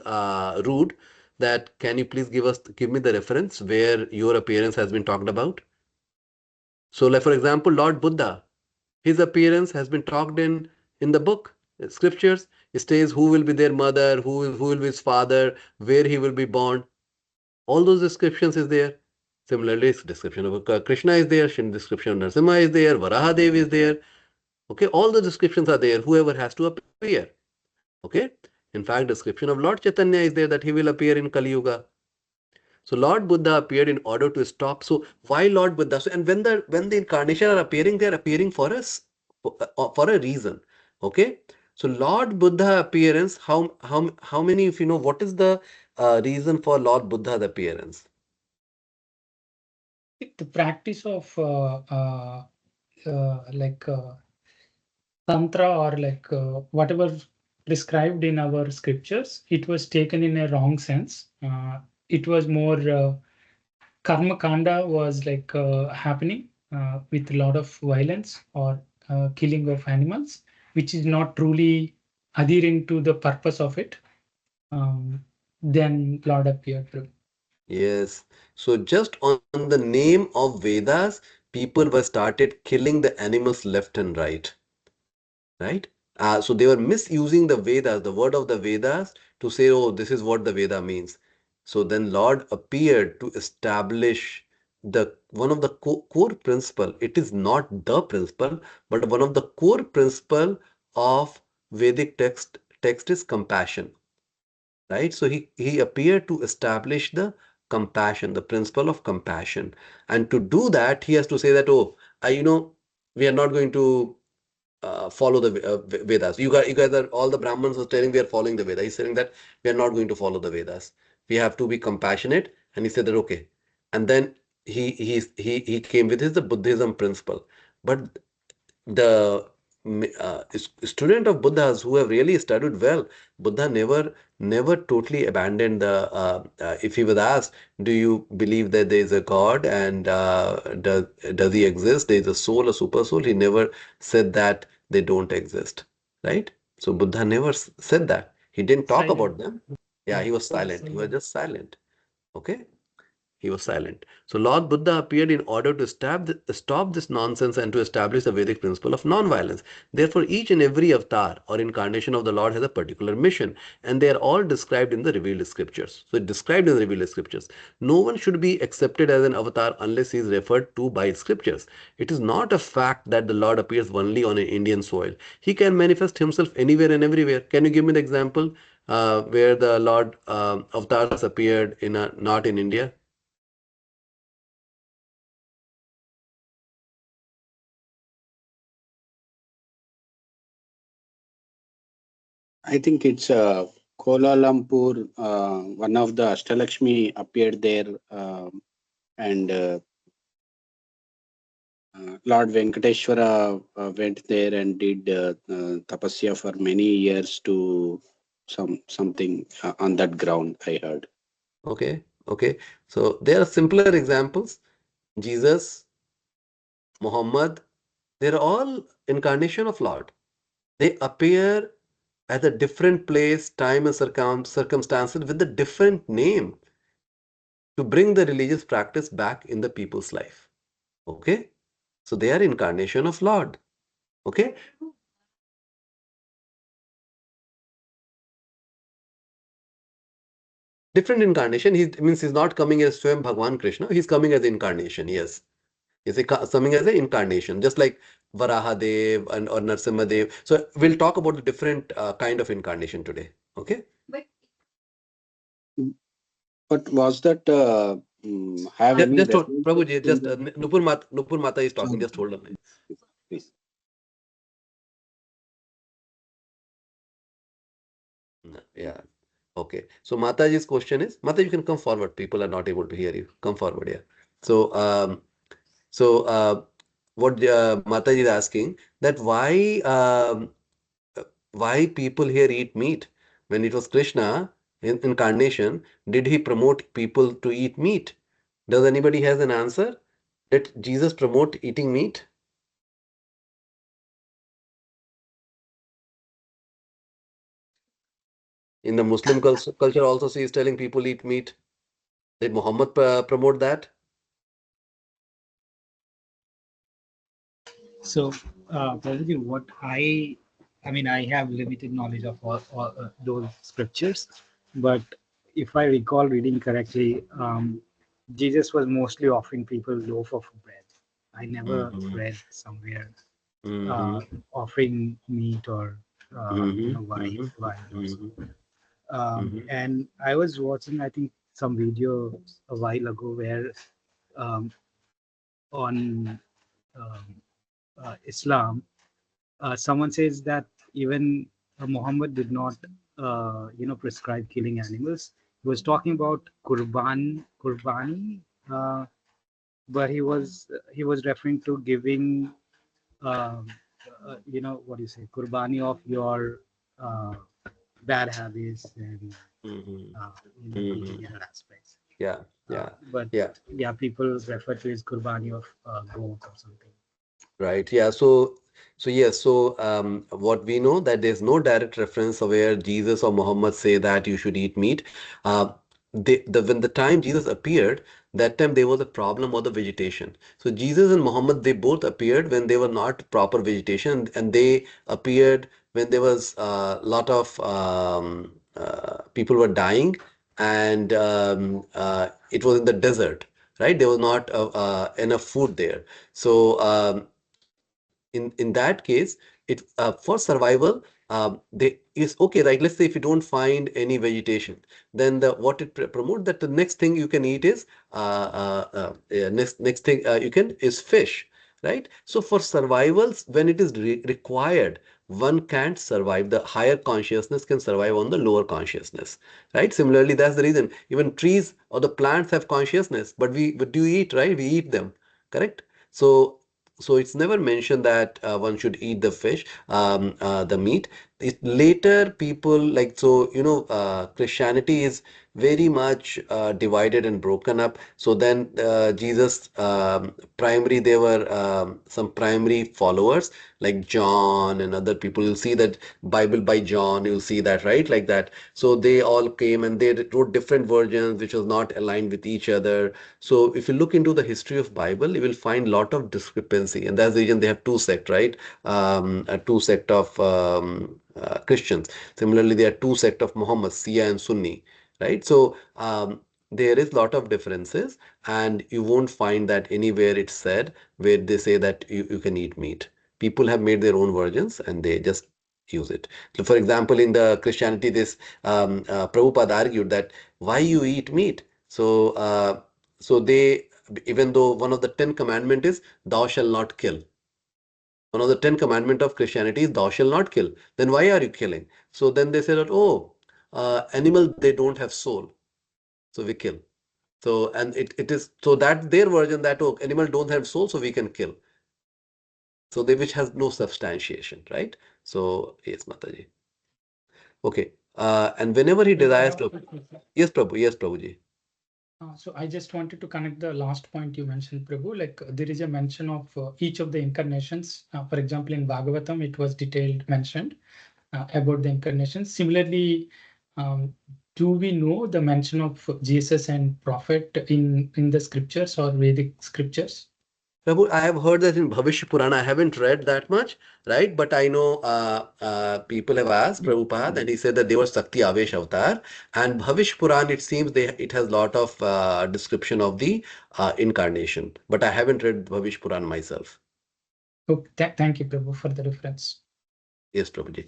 rude that can you please give me the reference where your appearance has been talked about. So like for example, Lord Buddha, his appearance has been talked in the book, scriptures. It says who will be their mother, who will be his father, where he will be born. All those descriptions is there. Similarly, description of Krishna is there, description of Narasimha is there, Varahadev is there. Okay, all the descriptions are there, whoever has to appear. Okay, in fact, description of Lord Chaitanya is there that he will appear in Kali Yuga. So Lord Buddha appeared in order to stop. So why Lord Buddha? So, and when the incarnation are appearing, they are appearing for us for a reason. Okay. So Lord Buddha appearance, how many if you know what is the reason for Lord Buddha's appearance? The practice of like tantra or like whatever prescribed in our scriptures, it was taken in a wrong sense. It was more karma kanda was like happening with a lot of violence or killing of animals, which is not truly adhering to the purpose of it. Then Lord appeared through. Yes. So just on the name of Vedas, people were started killing the animals left and right. Right? So they were misusing the Vedas, the word of the Vedas, to say, oh, this is what the Veda means. So then Lord appeared to establish the one of the core principle. It is not the principle, but one of the core principle of Vedic text is compassion. Right? So he appeared to establish the compassion, the principle of compassion. And to do that, he has to say that, oh, we are not going to follow the Vedas. You guys are all the Brahmins are telling we are following the Vedas. He's saying that we are not going to follow the Vedas. We have to be compassionate. And he said that okay. And then he came with his the Buddhism principle. But the student of Buddhas who have really studied well, Buddha never totally abandoned the. If he was asked, "Do you believe that there is a God and does he exist? There is a soul, a super soul." He never said that they don't exist, right? So Buddha never said that. He didn't talk about Silent. them. Yeah, he was silent. He was just silent. Okay. He was silent. So Lord Buddha appeared in order to stop this nonsense and to establish the Vedic principle of non-violence. Therefore, each and every avatar or incarnation of the Lord has a particular mission, and they are all described in the revealed scriptures. So, described in the revealed scriptures. No one should be accepted as an avatar unless he is referred to by scriptures. It is not a fact that the Lord appears only on an Indian soil. He can manifest himself anywhere and everywhere. Can you give me the example where the Lord avatars appeared not in India? I think it's Kuala Lumpur. One of the Ashtalakshmi appeared there, and Lord Venkateshwara went there and did tapasya for many years to something on that ground. I heard. Okay, okay. So there are simpler examples. Jesus, Muhammad, they're all incarnation of Lord. They appear at a different place, time, and circumstances with a different name. to bring the religious practice back in the people's life. Okay? So they are incarnation of Lord. Okay? Different incarnation. He means he's not coming as Swam Bhagwan Krishna. He's coming as incarnation. Yes. He's coming as an incarnation, just like Varahadev and or Narsimhadev. So we'll talk about the different kind of incarnation today. Okay? But was that have any Just hold, reference Prabhuji, in just the Nupur Mata is talking. Sorry. Just hold on. Please. Yeah. Okay. So Mataji's question is, Mata, you can come forward. People are not able to hear you. Come forward, yeah. So what Mataji is asking that why people here eat meat? When it was Krishna in incarnation, did he promote people to eat meat? Does anybody has an answer? Did Jesus promote eating meat? In the Muslim culture also, she is telling people eat meat. Did Muhammad promote that? So, Prabhuji, what I mean, I have limited knowledge of all those scriptures, but if I recall reading correctly, Jesus was mostly offering people loaf of bread. I never read somewhere offering meat or wine also. And I was watching, I think, some video a while ago where um, on Islam, someone says that even Muhammad did not, prescribe killing animals. He was talking about kurbani, but he was referring to giving, um, what do you say, kurbani of your uh, bad habits and the other aspects. Yeah, yeah, But yeah. yeah, people refer to his kurbani of goat or something. Right. Yeah. So yes. So what we know that there's no direct reference of where Jesus or Muhammad say that you should eat meat. When the time Jesus appeared, that time there was a problem of the vegetation. So Jesus and Muhammad, they both appeared when they were not proper vegetation, and they appeared when there was a lot of people were dying, and it was in the desert, right? There was not enough food there. So in that case, it for survival, they is okay, right? Let's say if you don't find any vegetation, then the what it promote that the next thing you can eat is next thing you can is fish, right? So for survivals, when it is required, one can't survive. The higher consciousness can survive on the lower consciousness, right? Similarly, that's the reason even trees or the plants have consciousness, but what do you eat, right? We eat them, correct? So it's never mentioned that one should eat the fish, the meat. Later people like, so Christianity is very much divided and broken up. So then Jesus primary there were some primary followers like John and other people. You'll see that Bible by John, you'll see that, right, like that. So they all came and they wrote different versions which was not aligned with each other. So if you look into the history of Bible, you will find lot of discrepancy, and that's the reason they have two sect, right? A two sect of Christians. Similarly, there are two sect of Muhammad, Shia and Sunni, right? So there is lot of differences, and you won't find that anywhere it's said where they say that you can eat meat. People have made their own versions and they just use it. So for example, in the Christianity, this Prabhupada argued that why you eat meat? So they, even though one of the 10 commandment is thou shall not kill. One of the 10 commandment of Christianity is thou shall not kill. Then why are you killing? So then they say that, oh, animal, they don't have soul. So we kill. So, and it is, so that their version that, oh, animal don't have soul, so we can kill. So they, which has no substantiation, right? So, yes, Mataji. Okay. And whenever he desires to, yes, Prabhu, yes, Prabhuji. So I just wanted to connect the last point you mentioned, Prabhu. Like there is a mention of each of the incarnations. For example, in Bhagavatam, it was detailed mentioned about the incarnations. Similarly, do we know the mention of Jesus and prophet in the scriptures or Vedic scriptures? Prabhu, I have heard that in Bhavishya Purana. I haven't read that much, right? But I know people have asked Prabhupada, and he said that they were Sakti Avesh Avatar. And Bhavishya Purana, it seems it has a lot of description of the incarnation. But I haven't read Bhavishya Purana myself. Okay, thank you, Prabhu, for the reference. Yes, Prabhuji.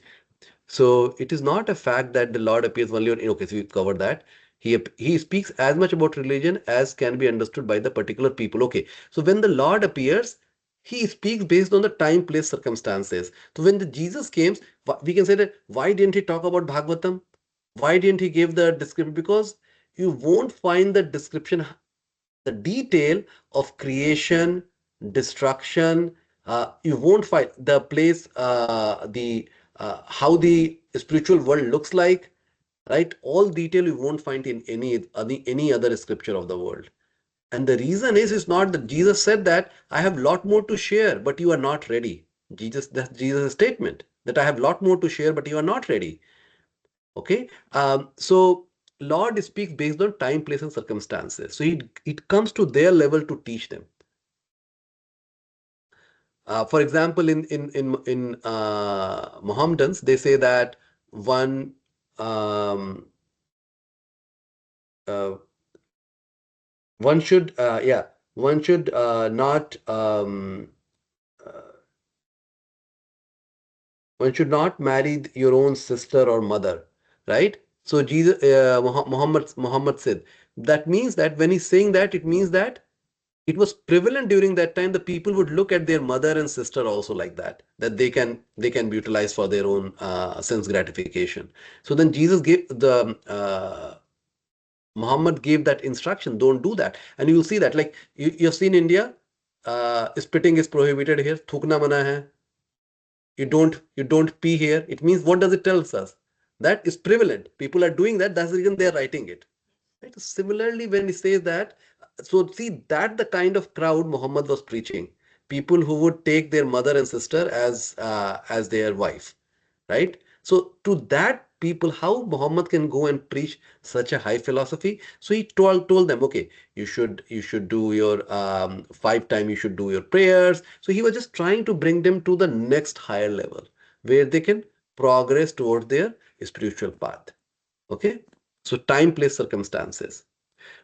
So it is not a fact that the Lord appears only on, okay, so we've covered that. He speaks as much about religion as can be understood by the particular people. Okay, so when the Lord appears, he speaks based on the time, place, circumstances. So when the Jesus came, we can say that why didn't he talk about Bhagavatam? Why didn't he give the description? Because you won't find the description, the detail of creation, destruction. You won't find the place, how the spiritual world looks like, right? All detail you won't find in any other scripture of the world. And the reason is not that Jesus said that I have lot more to share, but you are not ready. That's Jesus' statement, that I have lot more to share, but you are not ready. Okay. So Lord speaks based on time, place, and circumstances. So it comes to their level to teach them. For example, in Mohammedans, they say that one uh, one should not uh, one should not marry your own sister or mother, right? So Jesus, Muhammad said that means that when he's saying that, it means that it was prevalent during that time. The people would look at their mother and sister also like that they can be utilized for their own sense gratification. So then Jesus gave Muhammad gave that instruction, don't do that. And you will see that, like you've seen India, spitting is prohibited here, thukna mana hai. You don't pee here. It means, what does it tells us? That is prevalent. People are doing that. That's the reason they are writing it. Right? Similarly, when he says that, so see that the kind of crowd Muhammad was preaching, people who would take their mother and sister as their wife, right? So to that people, how Muhammad can go and preach such a high philosophy? So he told them, okay, you should do your 5 times, you should do your prayers. So he was just trying to bring them to the next higher level where they can progress towards their spiritual path. Okay, so time, place, circumstances.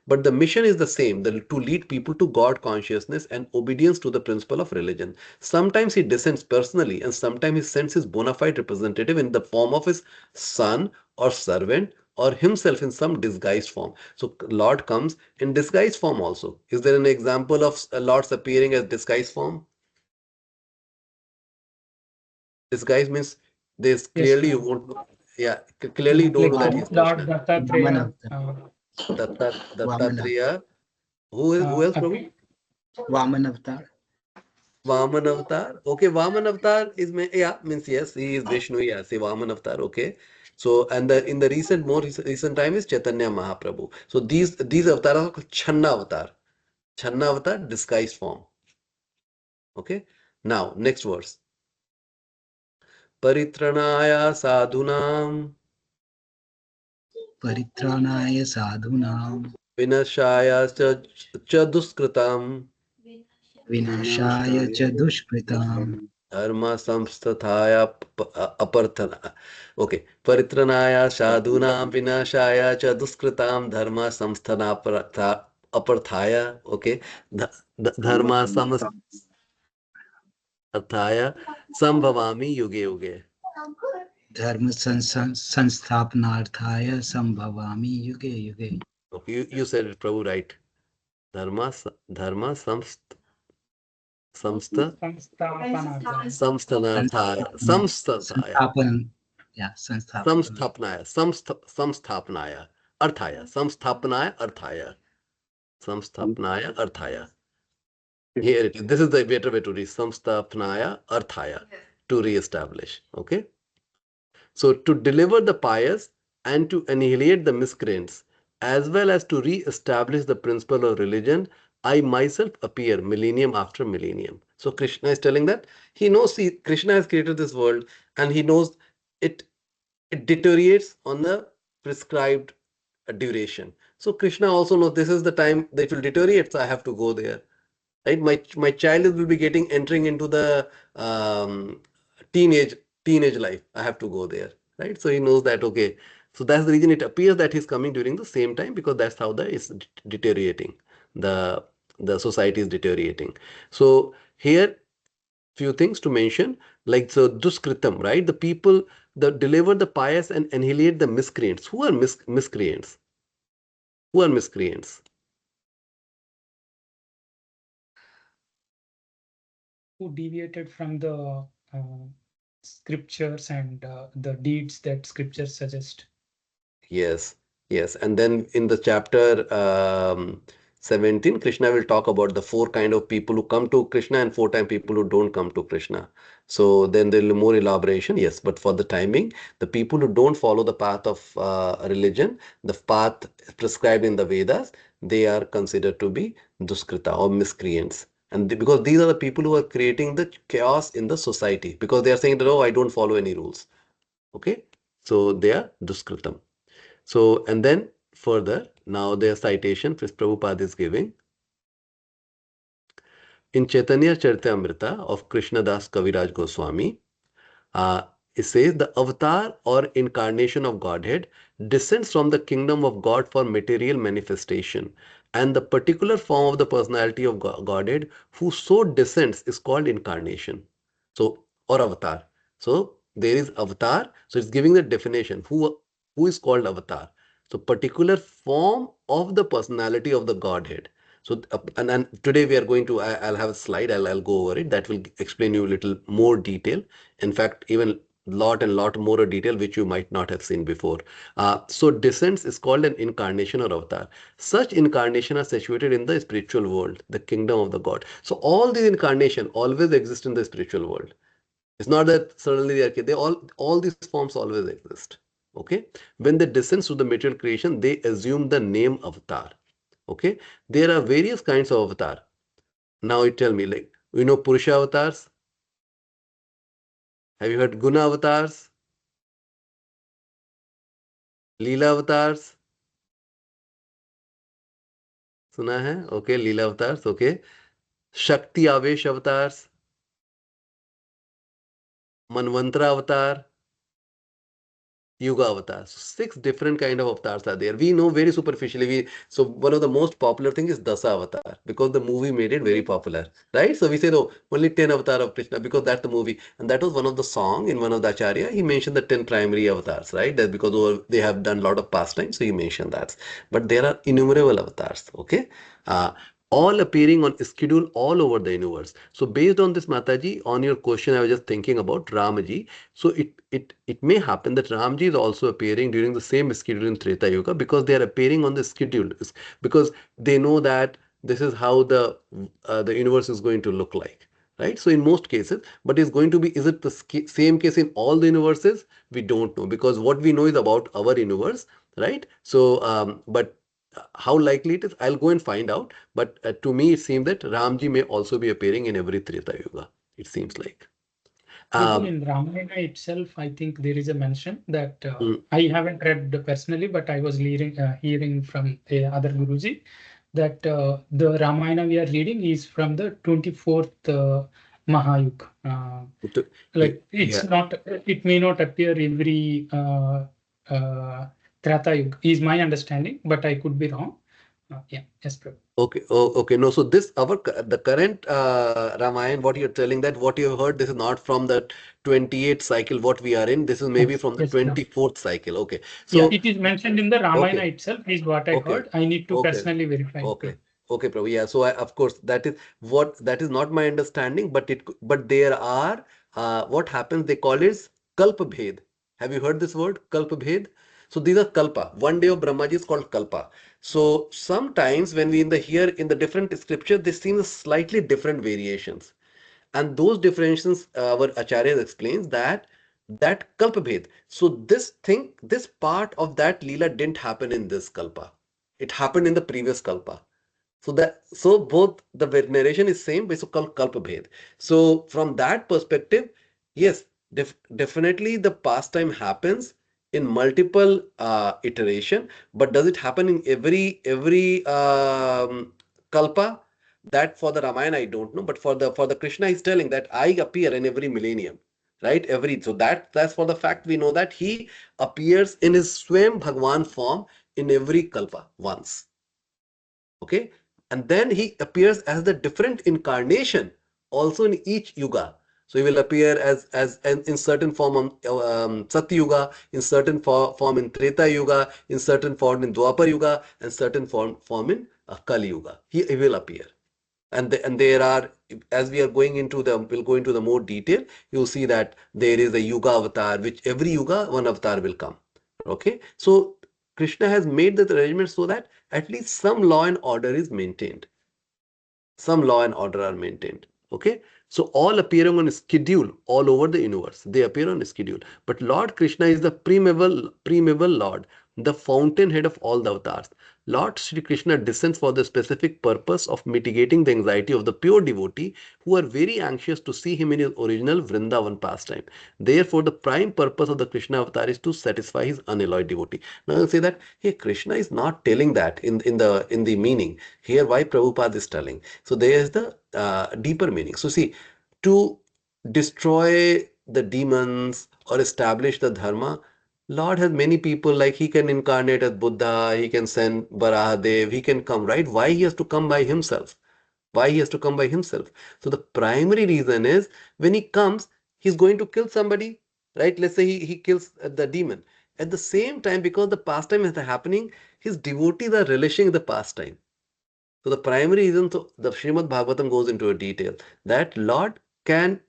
But the mission is the same, to lead people to God consciousness and obedience to the principle of religion. Sometimes he descends personally, and sometimes he sends his bona fide representative in the form of his son or servant or himself in some disguised form. So Lord comes in disguised form also. Is there an example of Lord's appearing as disguised form? Disguise means there's clearly you won't, yeah, clearly you don't know that he's Lord Krishna. Dattatreya, Dattatreya. Who else, Prabhu? Vaman avatar. Vaman avatar. Okay, Vaman avatar means yes, he is Vishnu. Yeah, say Vaman avatar. Okay. So and in the recent time is Chaitanya Mahaprabhu. So these avatars are called Channa avatar. Channa avatar, disguised form. Okay. Now next verse. Paritranaya sadhunam Paritranaya sadhunam. vinashaya cha duskritam Vinashaya cha dushkritam. dharma samstathaya aparthana. Okay. Paritranaya sadhunam vinashaya cha duskritam dharma samsthana aparthaya. Okay. Dharma samstathaya sambhavami yuge yuge. Dharma sansthapanarthaya sambhavami yuge yuge. Okay. You said it, Prabhu, right. Dharma samstha samsthanarthaya samsthathaya Sansthapan. Yeah, sansthapan. samsthapanaya arthaya. Here it is. This is the better way to read. Samstapnaya arthaya. To reestablish. Okay. So to deliver the pious and to annihilate the miscreants, as well as to re-establish the principle of religion, I myself appear millennium after millennium. So Krishna is telling that he knows, Krishna has created this world and he knows it deteriorates on the prescribed duration. So Krishna also knows this is the time that will deteriorate, so I have to go there. Right? My child will be entering into the teenage life. I have to go there. Right? So he knows that, okay. So that's the reason it appears that he's coming during the same time, because that's how it's deteriorating. The society is deteriorating. So here, few things to mention, like so duskritam, right? The people that deliver the pious and annihilate the miscreants. Who are miscreants? Who are miscreants? Who deviated from the scriptures and the deeds that scriptures suggest. Yes, yes. And then in the chapter 17, Krishna will talk about the four kind of people who come to Krishna and four time people who don't come to Krishna. So then there will be more elaboration. Yes, but for the timing, the people who don't follow the path of religion, the path prescribed in the Vedas, they are considered to be duskrita or miscreants. And because these are the people who are creating the chaos in the society, because they are saying that, oh, I don't follow any rules. Okay, so they are duskritam. So, and then further, now their citation Prabhupada is giving in Chaitanya Charitamrita of Krishnadas Kaviraj Goswami. It says the avatar or incarnation of Godhead descends from the kingdom of God for material manifestation, and the particular form of the personality of Godhead who so descends is called incarnation. So, or avatar. So there is avatar. So it's giving the definition who is called avatar. So particular form of the personality of the Godhead. So and today we are going to I'll have a slide. I'll go over it. That will explain you a little more detail. In fact, even lot more detail which you might not have seen before. So descents is called an incarnation or avatar. Such incarnation are situated in the spiritual world, the kingdom of the God. So all these incarnation always exist in the spiritual world. It's not that suddenly they all these forms always exist. Okay, when they descend to the material creation, they assume the name avatar. Okay, there are various kinds of avatar. Now you tell me, like, Purusha avatars. Have you heard Guna avatars? Leela avatars सुना है? Okay, लीला avatars, okay. शक्ति आवेश avatars, मनवंतरा अवतार, Yuga avatars. 6 different kind of avatars are there. We know very superficially. So one of the most popular thing is Dasa avatar, because the movie made it very popular, right? So we say, no, only 10 avatar of Krishna, because that's the movie. And that was one of the song in one of the Acharya. He mentioned the 10 primary avatars, right? That because they have done a lot of pastime, so he mentioned that. But there are innumerable avatars, okay? Uh, all appearing on schedule all over the universe. So based on this, Mataji, on your question, I was just thinking about Ramaji. So it may happen that Ramji is also appearing during the same schedule in Treta Yuga, because they are appearing on the schedule, because they know that this is how the universe is going to look like, right? So in most cases, but is it the same case in all the universes? We don't know, because what we know is about our universe, right? So but how likely it is, I'll go and find out. But to me, it seems that Ramji may also be appearing in every Treta Yuga. It seems like. In Ramayana itself, I think there is a mention that I haven't read personally, but I was hearing from other Guruji that the Ramayana we are reading is from the 24th Mahayuga. Like it's not, it may not appear every Treta Yuga, is my understanding, but I could be wrong. Yeah, yes, Prabhu. Okay, okay. No, so the current Ramayana, what you're telling, that what you have heard, this is not from the 28th cycle what we are in. This is maybe from the 24th cycle. Okay, so yeah, it is mentioned in the Ramayana itself. Is what I heard. I need to personally verify. Okay. Okay, Prabhu. Yeah. So of course that is not my understanding, but there are what happens, they call it kalpa bhed. Have you heard this word, kalpa bhed? So these are kalpa. One day of Brahmaji is called kalpa. So sometimes when we in the different scriptures, they seem slightly different variations. And those differentiations, our Acharya explains that kalpa bhed. So this part of that Leela didn't happen in this kalpa. It happened in the previous kalpa. So both the narration is same, but it's called kalpa bhed. So from that perspective, yes, definitely the pastime happens in multiple iteration, but does it happen in every kalpa? That for the Ramayana I don't know, but for the Krishna is telling that I appear in every millennium, right? So that's for the fact we know that he appears in his Swam Bhagwan form in every kalpa once. Okay, and then he appears as the different incarnation also in each yuga. So he will appear as in certain form Satya Yuga, in certain form in Treta Yuga, in certain form in Dwapar Yuga, and certain form in Kali Yuga. He will appear. And there are, as we are going into we'll go into the more detail, you'll see that there is a Yuga avatar, which every Yuga, one avatar will come. Okay, so Krishna has made the arrangement so that at least some law and order is maintained. Some law and order are maintained. Okay, so all appearing on a schedule all over the universe, they appear on a schedule. But Lord Krishna is the primeval Lord, the fountainhead of all the avatars. Lord Sri Krishna descends for the specific purpose of mitigating the anxiety of the pure devotee who are very anxious to see him in his original Vrindavan pastime. Therefore, the prime purpose of the Krishna avatar is to satisfy his unalloyed devotee. Now you'll say that, hey, Krishna is not telling that in the meaning. Here, why Prabhupada is telling? So there is the deeper meaning. So see, to destroy the demons or establish the dharma, Lord has many people, like he can incarnate as Buddha, he can send Varahadev, he can come, right? Why he has to come by himself? Why he has to come by himself? So the primary reason is when he comes, he's going to kill somebody, right? Let's say he kills the demon. At the same time, because the pastime is happening, his devotees are relishing the pastime. So the primary reason, so the Srimad Bhagavatam goes into a detail that Lord can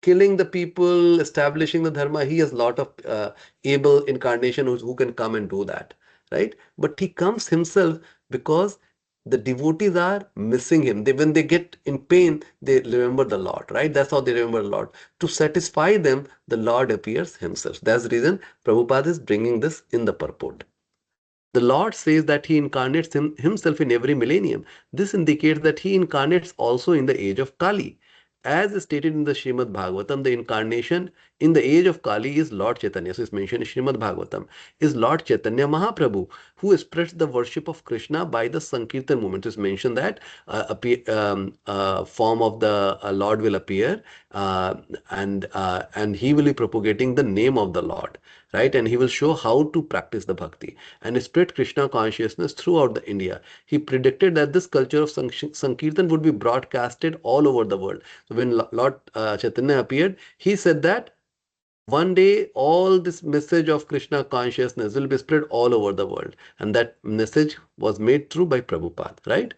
killing the people, establishing the dharma. He has lot of able incarnation who can come and do that, right? But he comes himself because the devotees are missing him. When they get in pain, they remember the Lord, right? That's how they remember the Lord. To satisfy them, the Lord appears himself. That's the reason Prabhupada is bringing this in the purport. The Lord says that he incarnates himself in every millennium. This indicates that he incarnates also in the age of Kali. As stated in the Srimad Bhagavatam, the incarnation in the age of Kali is Lord Chaitanya. So it's mentioned in Srimad Bhagavatam. Is Lord Chaitanya Mahaprabhu, who spreads the worship of Krishna by the Sankirtan movement. It's mentioned that form of the Lord will appear and he will be propagating the name of the Lord, right? And he will show how to practice the bhakti and spread Krishna consciousness throughout the India. He predicted that this culture of Sankirtan would be broadcasted all over the world. So when Lord Chaitanya appeared, he said that one day all this message of Krishna consciousness will be spread all over the world. And that message was made through by Prabhupada, right?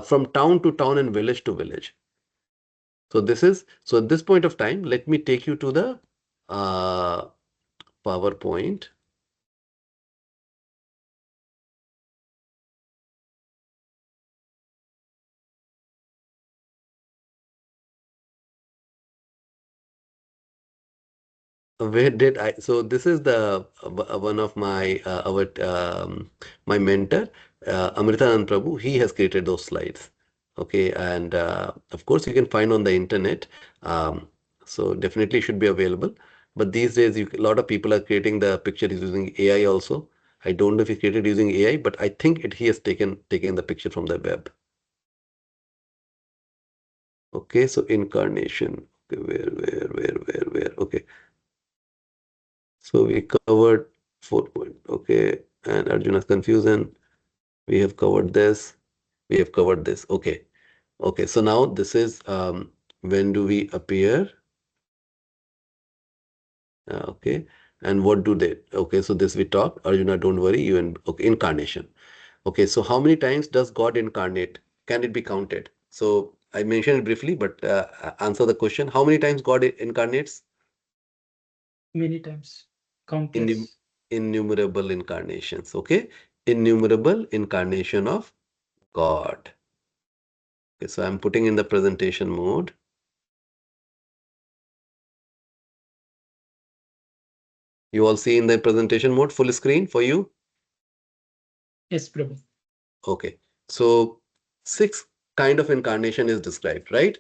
From town to town and village to village. So at this point of time, let me take you to the PowerPoint. Where did I? So this is the one of my my mentor, Amritanand Prabhu. He has created those slides. Okay, and of course you can find on the internet. So definitely should be available. But these days, a lot of people are creating the picture using AI also. I don't know if he created using AI, but I think he has taken the picture from the web. Okay, so incarnation. Okay, where? Okay. So we covered 4 point. Okay, and Arjuna's confusion. We have covered this. We have covered this. Okay. Okay. So now this is when do we appear? Okay. And what do they? Okay. So this we talked. Arjuna, don't worry. Okay. Incarnation. Okay. So how many times does God incarnate? Can it be counted? So I mentioned it briefly, but answer the question. How many times God incarnates? Many times. Innu- Countless. Innumerable incarnations. Okay. Innumerable incarnation of God. Okay, so I'm putting in the presentation mode. You all see in the presentation mode, full screen for you? Yes, Prabhu. Okay. So 6 kind of incarnation is described, right?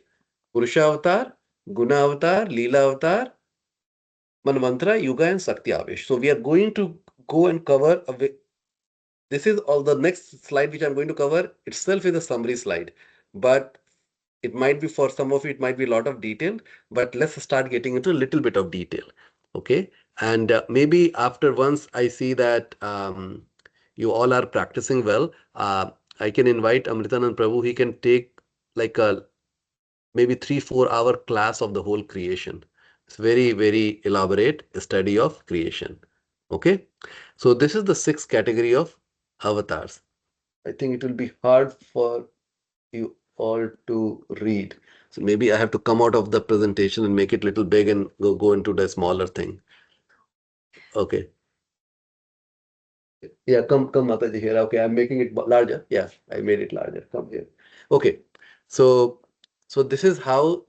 Purusha avatar, Guna avatar, Leela avatar, Manvantara, Yuga, and Sakti-Avesh. So we are going to go and cover this is all the next slide which I'm going to cover itself is a summary slide, but it might be for some of it might be a lot of detail, but let's start getting into a little bit of detail. Okay. And maybe after once I see that you all are practicing well, I can invite Amritanand Prabhu. He can take like a maybe 3-4 hour class of the whole creation. It's very, very elaborate study of creation. Okay. So this is the sixth category of avatars. I think it will be hard for you all to read. So maybe I have to come out of the presentation and make it a little big and go into the smaller thing. Okay. Yeah, come, Mataji here. Okay, I'm making it larger. Yeah, I made it larger. Come here. Okay. So, this is how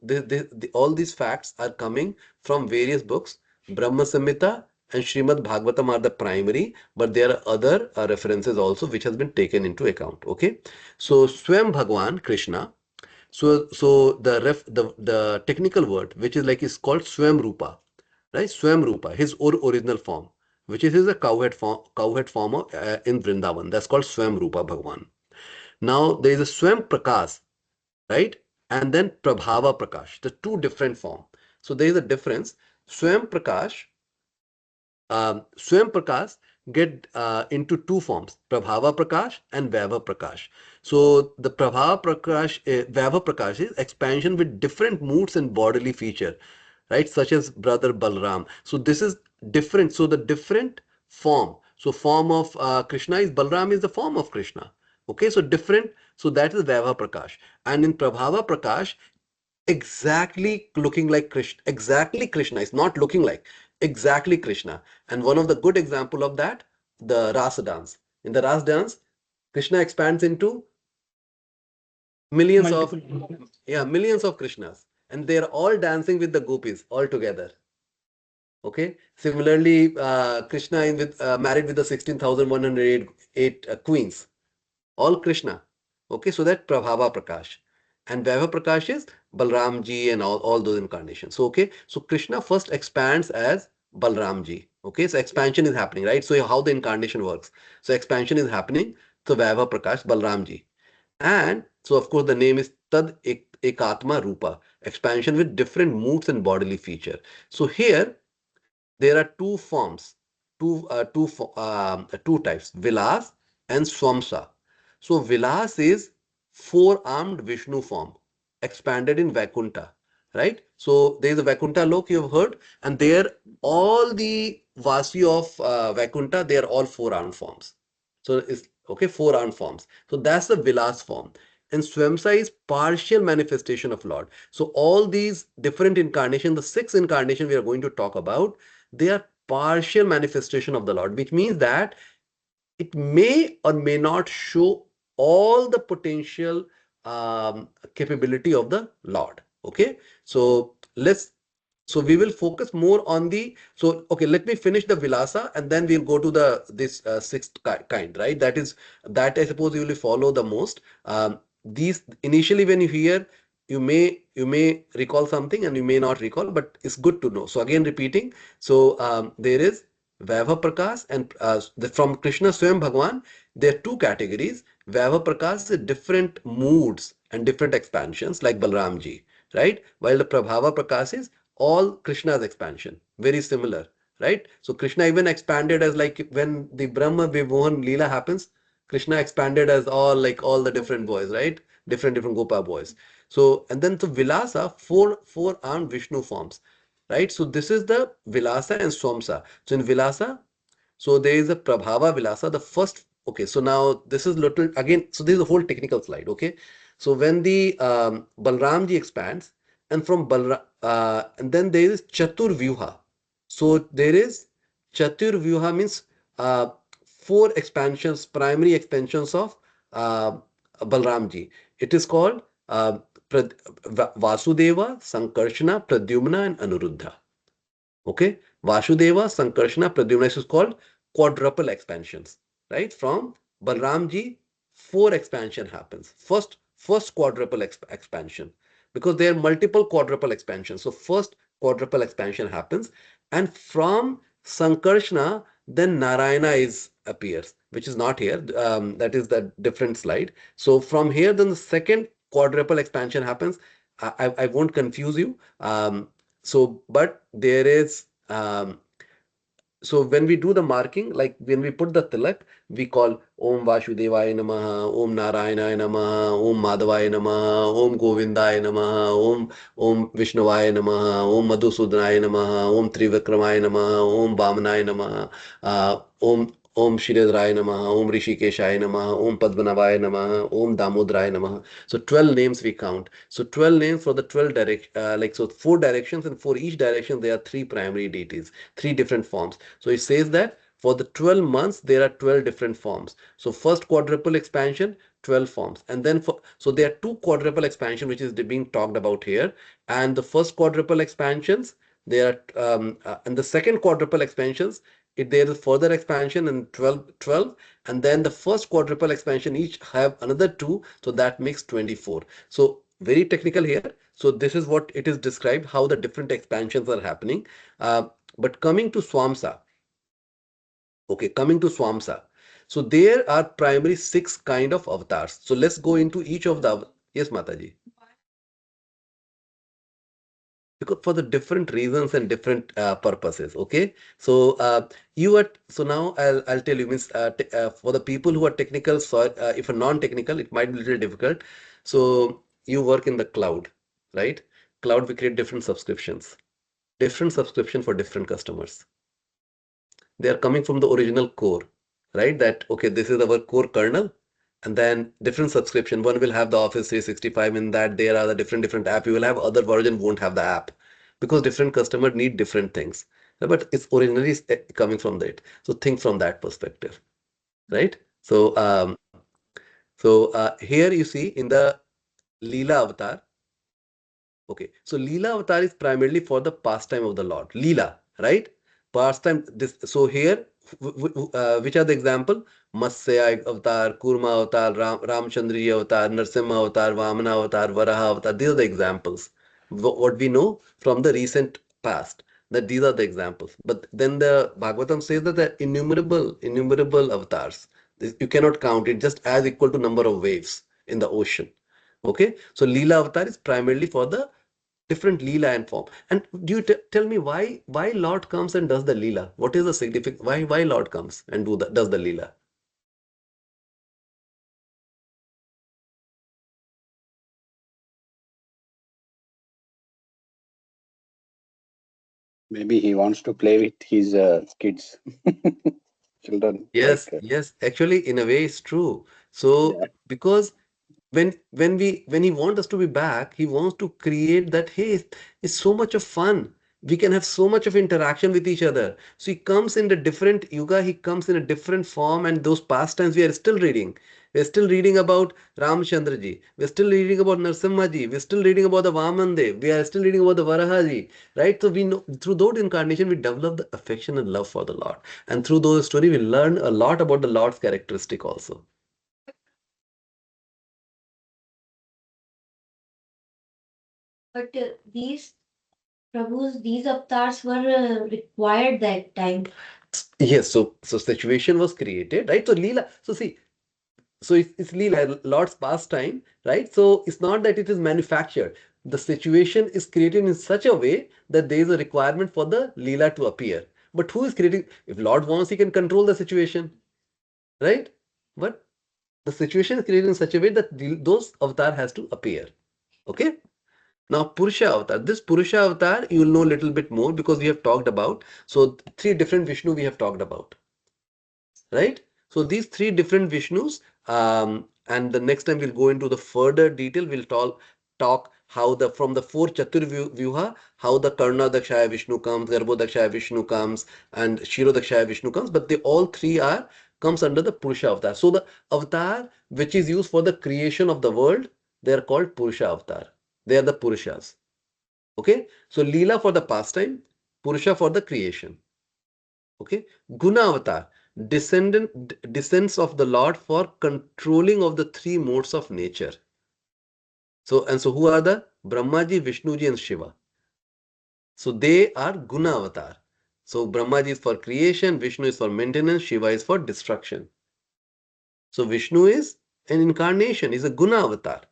all these facts are coming from various books. Brahma Samhita and Srimad Bhagavatam are the primary, but there are other references also which has been taken into account. Okay. So, Swam Bhagwan, Krishna. So the technical word which is like is called Swam Rupa, right? Swam Rupa, his original form, which is a cowhead form of, in Vrindavan. That's called Swam Rupa Bhagwan. Now there is a Swam Prakash, right? And then Prabhava Prakash, the two different form. So there is a difference. Swam Prakash Swam Prakash get into two forms, Prabhava Prakash and Vaibhav Prakash. So the Prabhava Prakash, Vaibhav Prakash is expansion with different moods and bodily feature, right? Such as brother Balram. So this is different. So the different form. So form of Krishna is Balram is the form of Krishna. Okay, so different. So that is Vaibhav Prakash. And in Prabhava Prakash, exactly looking like Krishna, exactly Krishna. It's not looking like, exactly Krishna. And one of the good example of that, the Rasa dance. In the Rasa dance, Krishna expands into millions of, millions of Krishnas. And they're all dancing with the gopis all together. Okay. Similarly, Krishna is married with the 16,108 queens. All Krishna. Okay, so that Prabhava Prakash. And Vaibhav Prakash is Balramji and all those incarnations. So, okay, so Krishna first expands as Balramji. Okay, so expansion is happening, right? So, how the incarnation works. So, expansion is happening. So, Vaibhav Prakash, Balramji. And so, of course, the name is Tad Ekatma Rupa. Expansion with different moods and bodily feature. So, here there are two forms, two types, Vilas and Swamsa. So Vilas is four-armed Vishnu form, expanded in Vaikuntha, right? So there is a Vaikuntha lok you have heard, and there all the Vasi of Vaikuntha, they are all four-armed forms. So it's okay, four-armed forms. So that's the Vilas form. And Swamsa is partial manifestation of Lord. So all these different incarnations, the six incarnations we are going to talk about, they are partial manifestation of the Lord, which means that it may or may not show all the potential capability of the Lord. Okay, so we will focus more on the, so okay, let me finish the Vilasa and then we'll go to the this sixth kind, right? That I suppose you will follow the most. These initially when you hear, you may recall something and you may not recall, but it's good to know. So again repeating, so there is Vaibhav Prakash and from Krishna Swam Bhagwan, there are two categories. Vaibhav Prakash is different moods and different expansions like Balramji, right? While the Prabhava Prakash is all Krishna's expansion, very similar, right? So Krishna even expanded as like when the Brahma Vimohan Leela happens, Krishna expanded as all the different boys, right? Different Gopa boys. So and then the Vilasa, four-armed Vishnu forms, right? So this is the Vilasa and Swamsa. So in Vilasa, so there is a Prabhava Vilasa, the first. Okay, so now this is little again. So this is a whole technical slide. Okay, so when the Balramji expands, and from and then there is Chatur Vyuha. So there is Chatur Vyuha means four expansions, primary expansions of Balramji. It is called Vasudeva, Sankarshana, Pradyumna, and Anuruddha. Okay, Vasudeva, Sankarshana, Pradyumna is called quadruple expansions, right? From Balramji, four expansion happens. First quadruple expansion, because there are multiple quadruple expansions. So first quadruple expansion happens, And from Sankarshna, then Narayana appears, which is not here. That is the different slide. So from here, then the second quadruple expansion happens. I won't confuse you. But there is so when we do the marking, like when we put the tilak, we call Om Vasudevaya Namaha, Om Narayana Namaha, Om Madhavaya Namaha, Om Govindaya Namaha, Om Vishnuvaya Namaha, Om Madhusudanaya Namaha, Om Trivikramaya Namaha, Om Vamanaya Namaha, Om Shridraya Namaha, Om Rishikeshaya Namaha, Om Padmanabhaya Namaha, Om Damodraya Namaha. So 12 names we count. So 12 names for the 12 so 4 directions, and for each direction there are 3 primary deities, 3 different forms. So it says that for the 12 months there are 12 different forms. So first quadruple expansion, 12 forms, and then so there are 2 quadruple expansion which is being talked about here, and the first quadruple expansions there are and the second quadruple expansions, there is further expansion in 12, and then the first quadruple expansion each have another 2, so that makes 24. So very technical here. So this is what it is described, how the different expansions are happening. But coming to Swamsa, okay, coming to Swamsa. So there are primary 6 kind of avatars. So let's go into each of the, yes, Mataji. Because for the different reasons and different purposes. Okay, so so now I'll tell you, means for the people who are technical, so if a non-technical, it might be a little difficult. So you work in the cloud, right? Cloud, we create different subscriptions for different customers. They are coming from the original core, right? That okay, this is our core kernel, and then different subscription. One will have the Office 365, in that there are the different app. You will have other version won't have the app, because different customer need different things. But it's originally coming from that. So think from that perspective, right? So here you see in the Leela avatar. Okay, so Leela avatar is primarily for the pastime of the Lord. Leela, right? Pastime. So here, which are the example? Matsya avatar, Kurma avatar, Ramchandri avatar, Narsimha avatar, Vamana avatar, Varaha avatar. These are the examples. What we know from the recent past, that these are the examples. But then the Bhagavatam says that the innumerable avatars. You cannot count it, just as equal to number of waves in the ocean. Okay, so Leela avatar is primarily for the different Leela and form. And do you tell me why Lord comes and does the Leela? What is the significance? Why Lord comes and does the Leela? Maybe he wants to play with his kids, children. Yes, yes. Actually, in a way, it's true. So Yeah. because when he wants us to be back, he wants to create that, hey, it's so much of fun. We can have so much of interaction with each other. So he comes in a different yuga, he comes in a different form, and those pastimes we are still reading. We're still reading about Ramchandra ji. We're still reading about Narsimha ji. We're still reading about the Vaman Dev. We are still reading about the Varaha ji. Right? So we know through those incarnation we develop the affection and love for the Lord. And through those stories we learn a lot about the Lord's characteristic also. But these Prabhus, these avatars were required that time. Yes, so situation was created, right? So Leela, so see, so it's Leela, Lord's pastime, right? So it's not that it is manufactured. The situation is created in such a way that there is a requirement for the Leela to appear. But who is creating? If Lord wants, he can control the situation, right? But the situation is created in such a way that those avatar has to appear. Okay? Now, Purusha avatar. This Purusha avatar, you will know a little bit more because we have talked about. So, 3 different Vishnu we have talked about, right? So, these 3 different Vishnus, and the next time we'll go into the further detail. We'll talk how from the 4 Chaturvyuha, how the Karna Dakshaya Vishnu comes, Garbho Dakshaya Vishnu comes, and Shiro Dakshaya Vishnu comes. But they all 3 comes under the Purusha avatar. So, the avatar which is used for the creation of the world, they are called Purusha avatar. They are the Purushas. Okay, so Leela for the pastime, Purusha for the creation. Okay, Guna avatar, descents of the Lord for controlling of the 3 modes of nature. So who are the Brahmaji, Vishnuji, and Shiva? So they are Guna avatar. So Brahmaji is for creation, Vishnu is for maintenance, Shiva is for destruction. So Vishnu is an incarnation, is a guna avatar.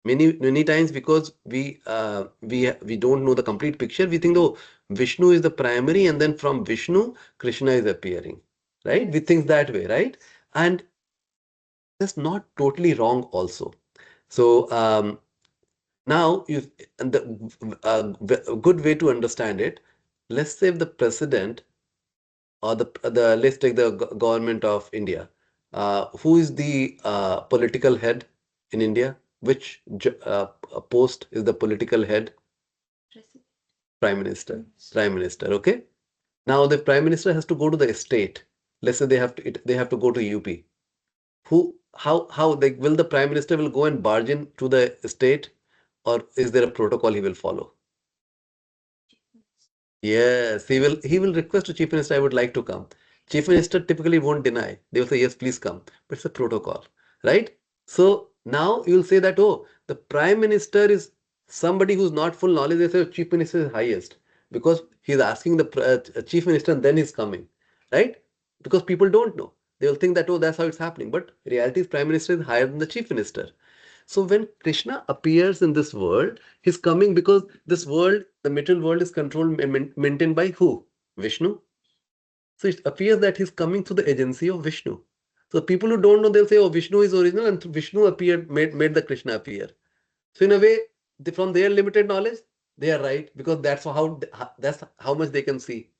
Many times, because we don't know the complete picture, we think, oh, Vishnu is the primary, and then from Vishnu Krishna is appearing, right? We think that way, right? And that's not totally wrong also. So now and a good way to understand it, let's say if the president or the let's take the government of India. Who is the political head in India? Which post is the political head? President. Prime Minister. Prime Minister. Okay. Now the Prime Minister has to go to the state. Let's say they have to go to UP. How will the Prime Minister will go and barge in to the state, or is there a protocol he will follow? Yes, he will request to Chief Minister, I would like to come. Chief Minister typically won't deny. They will say, yes, please come. But it's a protocol, right? So now you'll say that, oh, the Prime Minister is somebody who's not full knowledge. They say Chief Minister is highest because he's asking the Chief Minister and then he's coming, right? Because people don't know. They will think that, oh, that's how it's happening. But reality is Prime Minister is higher than the Chief Minister. So when Krishna appears in this world, he's coming because this world, the material world, is controlled and maintained by who? Vishnu. So it appears that he's coming through the agency of Vishnu. So people who don't know, they'll say, oh, Vishnu is original, and Vishnu appeared, made the Krishna appear. So in a way, from their limited knowledge, they are right, because that's how much they can see,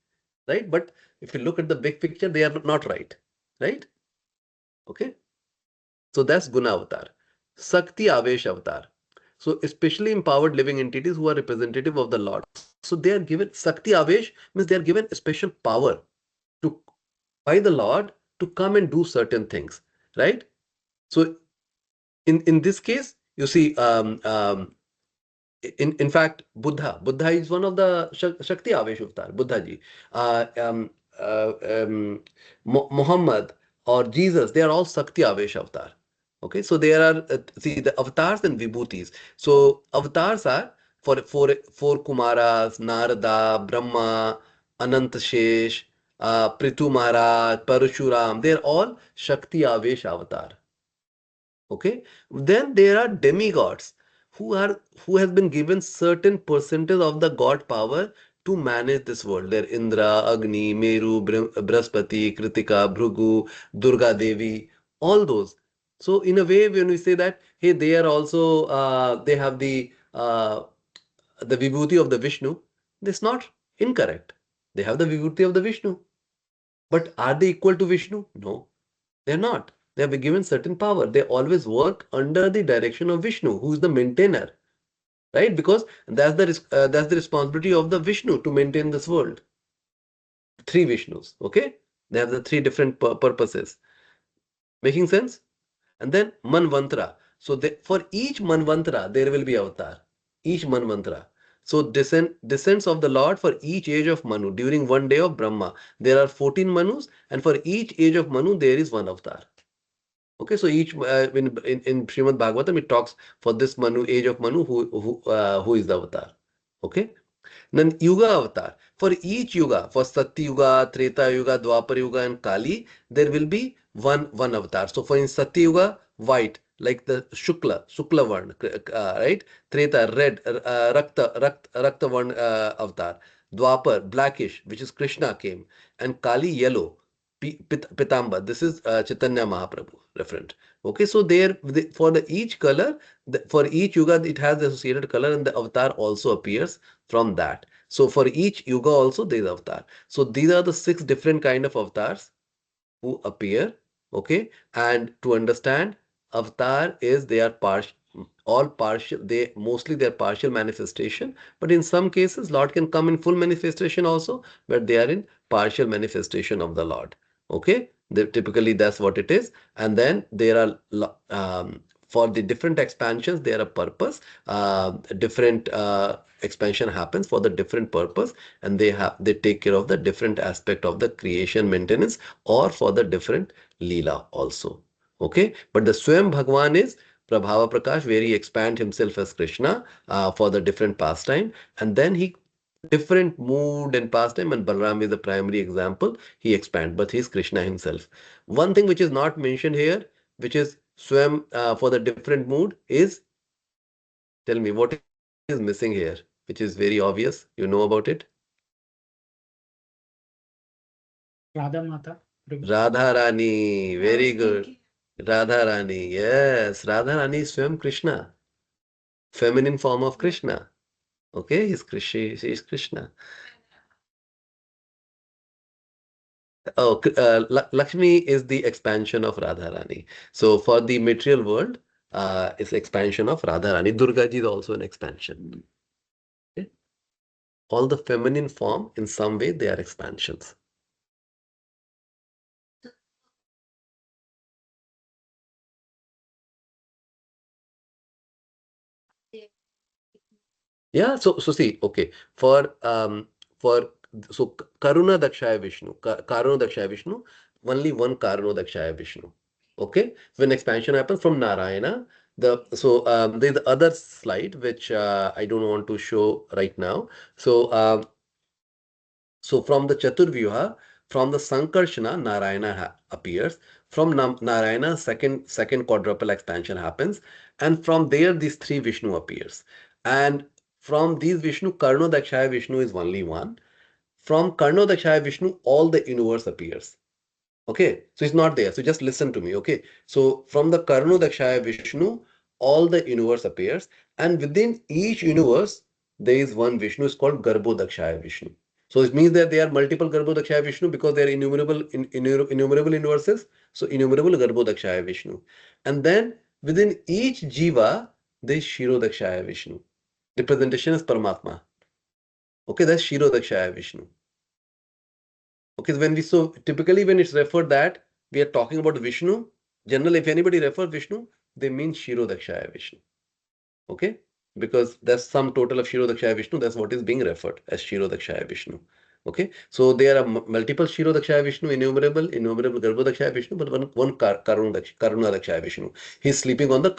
right? But if you look at the big picture, they are not right, right? Okay. So that's Guna Avatar. Sakti Avesh Avatar. So especially empowered living entities who are representative of the Lord. So they are given Sakti Avesh, means they are given a special power to by the Lord to come and do certain things, right? So in this case, you see, in fact, Buddha is one of the Shakti Avesh Avatar, Buddha ji. Uh, um, uh, um, Muhammad or Jesus, they are all Sakti Avesh Avatar. Okay, so there are see the avatars and vibhutis. So avatars are for Kumaras, Narada, Brahma, Anantashesh, Prithu Maharaj, Parashuram. They are all Shakti Avesh Avatar. Okay, then there are demigods who has been given certain percentage of the god power to manage this world. They're Indra, Agni, Meru, Brahaspati, Kritika, Bhrugu, Durga Devi, all those. So in a way, when we say that, hey, they are also they have the vibhuti of the Vishnu, that's not incorrect. They have the vibhuti of the Vishnu, but are they equal to Vishnu? No. They're not. They have been given certain power. They always work under the direction of Vishnu, who is the maintainer, right? Because that's the responsibility of the Vishnu to maintain this world. Three Vishnus, okay? They have the three different purposes. Making sense? And then Manvantra. So for each Manvantra, there will be avatar. Each Manvantra. So descents of the Lord for each age of Manu during one day of Brahma. There are 14 Manus, and for each age of Manu, there is one avatar. Okay, so each in Srimad Bhagavatam it talks for this Manu, age of Manu, who is the avatar. Okay, then Yuga avatar. For each Yuga, for Satya Yuga, Treta Yuga, Dwapar Yuga, and Kali, there will be one avatar. So for in Satya Yuga, white, like the Shukla Varn, right? Treta, red, Rakta Varn avatar. Dwapar, blackish, which is Krishna came, and Kali, yellow. Pitamba. This is Chaitanya Mahaprabhu referent. Okay, so for each color, for each yuga, it has the associated color, and the avatar also appears from that. So for each yuga also there is avatar. So these are the 6 different kind of avatars who appear. Okay, and to understand, avatar is they are all partial. They're partial manifestation, but in some cases, Lord can come in full manifestation also, but they are in partial manifestation of the Lord. Okay, typically that's what it is. And then there are for the different expansions, there are purpose. Different expansion happens for the different purpose, and they take care of the different aspect of the creation maintenance, or for the different leela also. Okay, but the Swam Bhagwan is Prabhava Prakash, where he expand himself as Krishna for the different pastime, and then he different mood and pastime, and Balaram is the primary example. He expands, but he's Krishna himself. One thing which is not mentioned here, which is swam for the different mood, is, tell me what is missing here, which is very obvious. You know about it. Radha Mata. Radha Rani, very good. Radha Rani, yes, Radha Rani is Swam Krishna, feminine form of Krishna. Okay, she is Krishna. Oh, Lakshmi is the expansion of Radharani. So for the material world, it's expansion of Radharani. Durga ji is also an expansion. Okay? All the feminine form, in some way, they are expansions. Yeah, so see, okay, for so Karuna Dakshaya Vishnu, Karuna Dakshaya Vishnu, only one Karuna Dakshaya Vishnu. Okay, when expansion happens from Narayana, there's the other slide which I don't want to show right now. So from the Chaturvyuha, from the Sankarshana, Narayana appears. From Narayana, second quadruple expansion happens, and from there these three Vishnu appears. And from these Vishnu, Karno Dakshaya Vishnu is only one. From Karno Dakshaya Vishnu, all the universe appears. Okay, so it's not there. So just listen to me. Okay, so from the Karno Dakshaya Vishnu, all the universe appears, and within each universe, there is one Vishnu, is called Garbho Dakshaya Vishnu. So it means that there are multiple Garbho Dakshaya Vishnu because there are innumerable universes. So innumerable Garbho Dakshaya Vishnu. And then within each Jiva, there is Shiro Dakshaya Vishnu. Representation is Paramatma. Okay, that's Shiro Dakshaya Vishnu. Okay, so typically when it's referred that we are talking about Vishnu, generally if anybody refers Vishnu, they mean Shiro Dakshaya Vishnu. Okay, because that's sum total of Shiro Dakshaya Vishnu, that's what is being referred as Shiro Dakshaya Vishnu. Okay, so there are multiple Shiro Dakshaya Vishnu, innumerable Garbho Dakshaya Vishnu, but one Karuna Dakshaya Vishnu. He's sleeping on the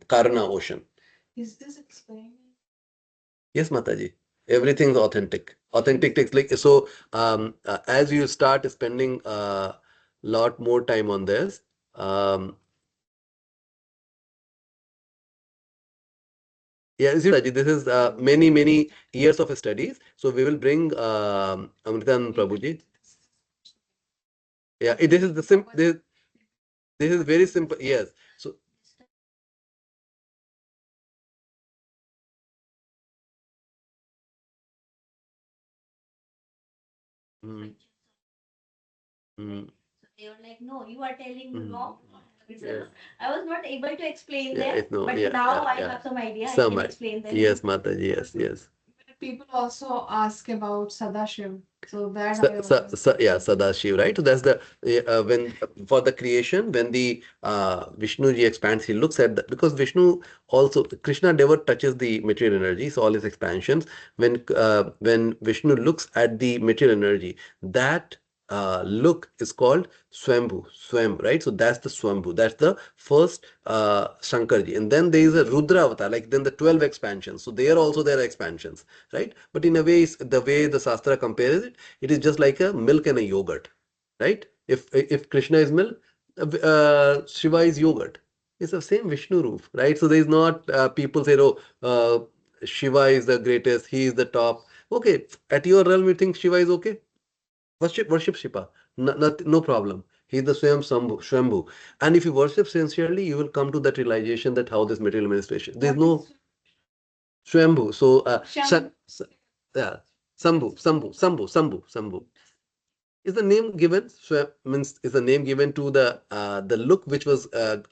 Karuna ocean. Is this explained? Yes, Mataji. Everything's authentic. Authentic takes like so. As you start spending a lot more time on this, yeah, see, Mataji, this is many years of studies. So we will bring Amritan Prabhuji. Yeah, this is the this is very simple. Yes. So. Mm, mm, So they were like, no, you are telling mm, wrong. yeah. I was not able to explain Yeah, them, no, but yeah, now I yeah. have some idea. I Some can explain them. yes, Mataji, yes. People also ask about Sadashiv. So that I also Yeah, Sadashiv, right? So that's the when for the creation, when the Vishnu ji expands, he looks at the, because Vishnu also, Krishna never touches the material energy, so all his expansions, when Vishnu looks at the material energy, that look is called Swam, right? So that's the Swambhu. That's the first Shankarji. And then there is a Rudra avatar, like then the 12 expansions. So there also there are expansions, right? But in a way, the way the Shastra compares it, it is just like a milk and a yogurt, right? If Krishna is milk, Shiva is yogurt. It's the same Vishnu Roop, right? So there is not people say, oh, Shiva is the greatest, he is the top. Okay, at your realm, you think Shiva is okay? Worship Shiva. No problem. He is the Swambhu. And if you worship sincerely, you will come to that realization that how this material manifestation. There is no Swambhu. So, yeah, Sambhu. Is the name given? Means is the name given to the look which was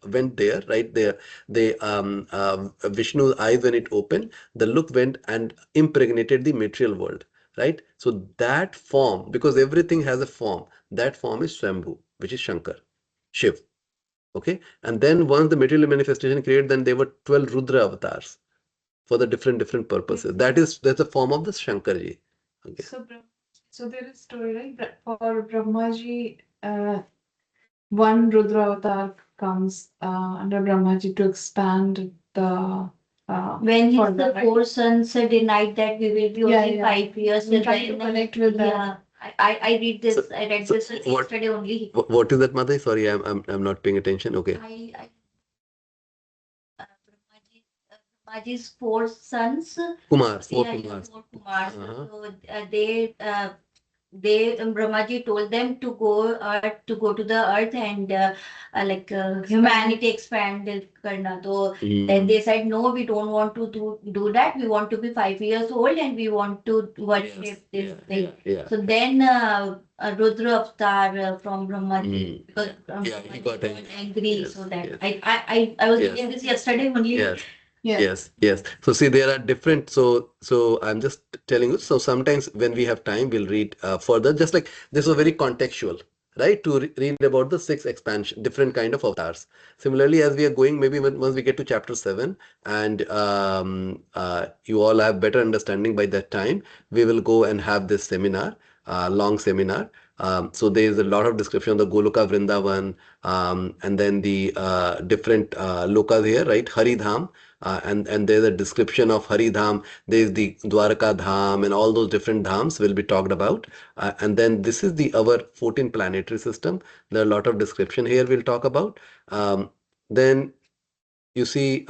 went there, right there. Vishnu's eyes when it opened, the look went and impregnated the material world, right? So that form, because everything has a form, that form is Swambhu, which is Shankar, Shiv. Okay, and then once the material manifestation created, then there were 12 Rudra avatars for the different purposes. That's a form of the Shankarji. Okay. So there is story, right? For Brahmaji, one Rudra avatar comes under Brahmaji to expand the when For his the right. four sons denied that we will be only 5 years, We try to then connect with that. yeah, I read this. I read So this yesterday only. what is that, Mother? Sorry, I'm not paying attention. Okay. Brahmaji's four sons. Kumar, four Yeah, Kumars. four Kumars. Uh-huh. So they Brahmaji told them to go to the earth and humanity expand karna. So then they said no, we don't want to do that. We want to be 5 years old and we want to worship this thing. Yeah. So then Rudra avatar from Brahmaji because he got angry. Yes, So that yes. I was Yes. reading this yesterday only. Yes. So see, there are different. So I'm just telling you. So sometimes when we have time, we'll read further. Just like this was very contextual, right? To read about the six expansion, different kind of avatars. Similarly, as we are going, maybe once we get to chapter 7, and you all have better understanding by that time, we will go and have this seminar, long seminar. So there is a lot of description of the Goloka Vrindavan, and then the different lokas here, right? Haridham. And there's a description of Haridham, there's the Dwaraka Dham, and all those different dhams will be talked about. And then this is our 14 planetary system. There are a lot of description here we'll talk about. Then you see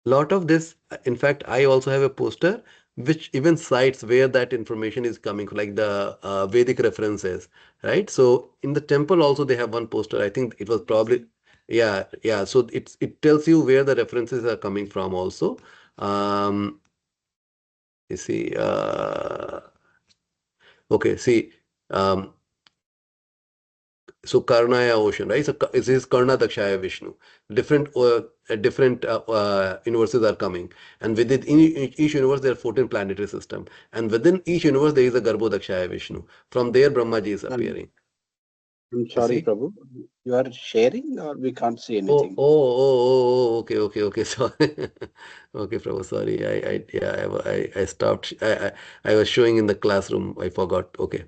lot of this. In fact, I also have a poster which even cites where that information is coming, like the Vedic references, right? So in the temple also they have one poster. I think it was probably, yeah. So it tells you where the references are coming from also. You see, okay, see, um, so Karnaya ocean, right? So this is Karna Dakshaya Vishnu. Different universes are coming, and within each universe there are 14 planetary system, and within each universe there is a Garbho Dakshaya Vishnu. From there Brahmaji is appearing. I'm sorry, Prabhu. You are sharing or we can't see Oh, anything? okay. Sorry. Okay, Prabhu, sorry. I stopped. I was showing in the classroom. I forgot. Okay.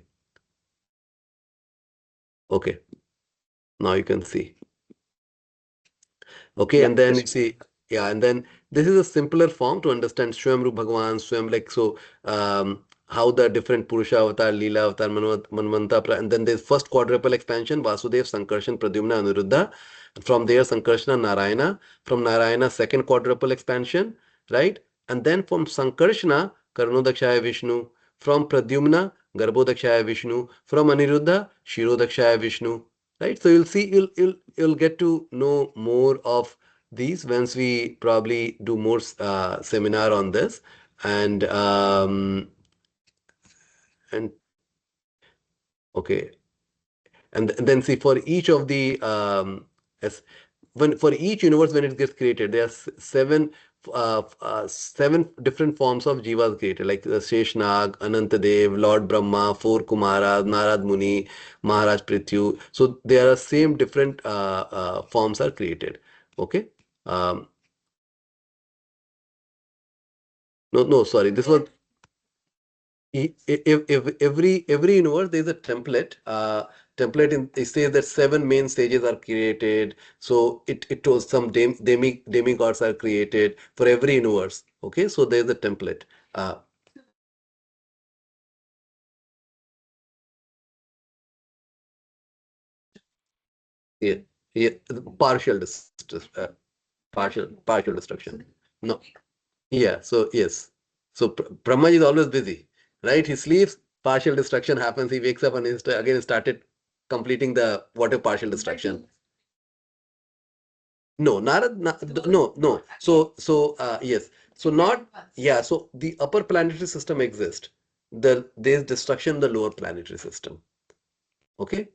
Now you can see. Okay, Yeah, and then yes. you see, and then this is a simpler form to understand Swayamru Bhagavan, how the different Purusha avatar, Leela avatar, Manvanta, and then there's first quadruple expansion, Vasudev, Sankarshan, Pradyumna, Aniruddha. From there, Sankarshana, Narayana. From Narayana, second quadruple expansion, right? And then from Sankarshana, Karnodakshaya Vishnu. From Pradyumna, Garbhodakshaya Vishnu. From Aniruddha, Shirodakshaya Vishnu. Right? So you'll see, you'll get to know more of these once we probably do more seminar on this. And okay. And then see, for each of the as for each universe when it gets created, there are seven different forms of jivas created, like Sheshnag, Anantadev, Lord Brahma, four Kumaras, Narad Muni, Maharaj Prithyu. So there are same different forms are created. Okay. No, sorry. This was if every universe there is a template. Template in it says that 7 main stages are created. So it was some demigods are created for every universe. Okay, so there is a template. Yeah, yeah, partial partial destruction. No, yeah. So yes, so Brahma is always busy, right? He sleeps, partial destruction happens. He wakes up and again started completing the whatever partial destruction. No, Narad, no. So yes. So not, yeah. So the upper planetary system exists. There's destruction in the lower planetary system. Okay,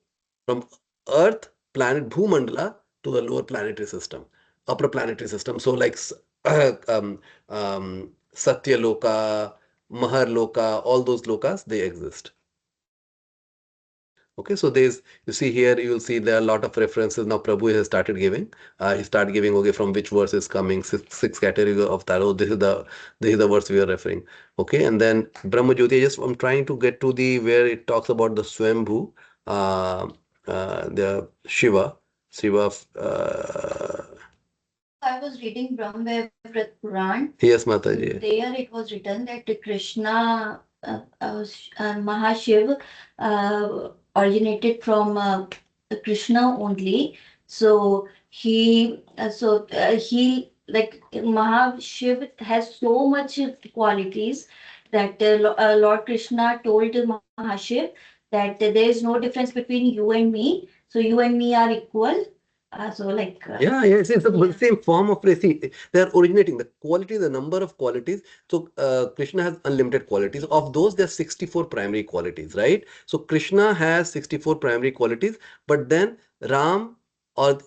from Earth, planet Bhumandala to the lower planetary system, upper planetary system. So like Satya Loka, Mahar Loka, all those lokas they exist. Okay, so you see here, you will see there are a lot of references now. Prabhu has started giving. He started giving, okay, from which verse is coming, six category of tarot. This is the verse we are referring. Okay, and then Brahma Jyoti. I'm trying to get to the where it talks about the Swambhu, the Shiva. I was reading Brahmavrat Puran. Yes, Mataji. There it was written that Krishna, Mahashiv, originated from Krishna only. So he like Mahashiv has so much qualities that Lord Krishna told Mahashiv that there is no difference between you and me. So you and me are equal. Yeah, yes, it's the same form of race. See, they are originating the quality, the number of qualities. So Krishna has unlimited qualities. Of those, there are 64 primary qualities, right? So Krishna has 64 primary qualities, but then Ram or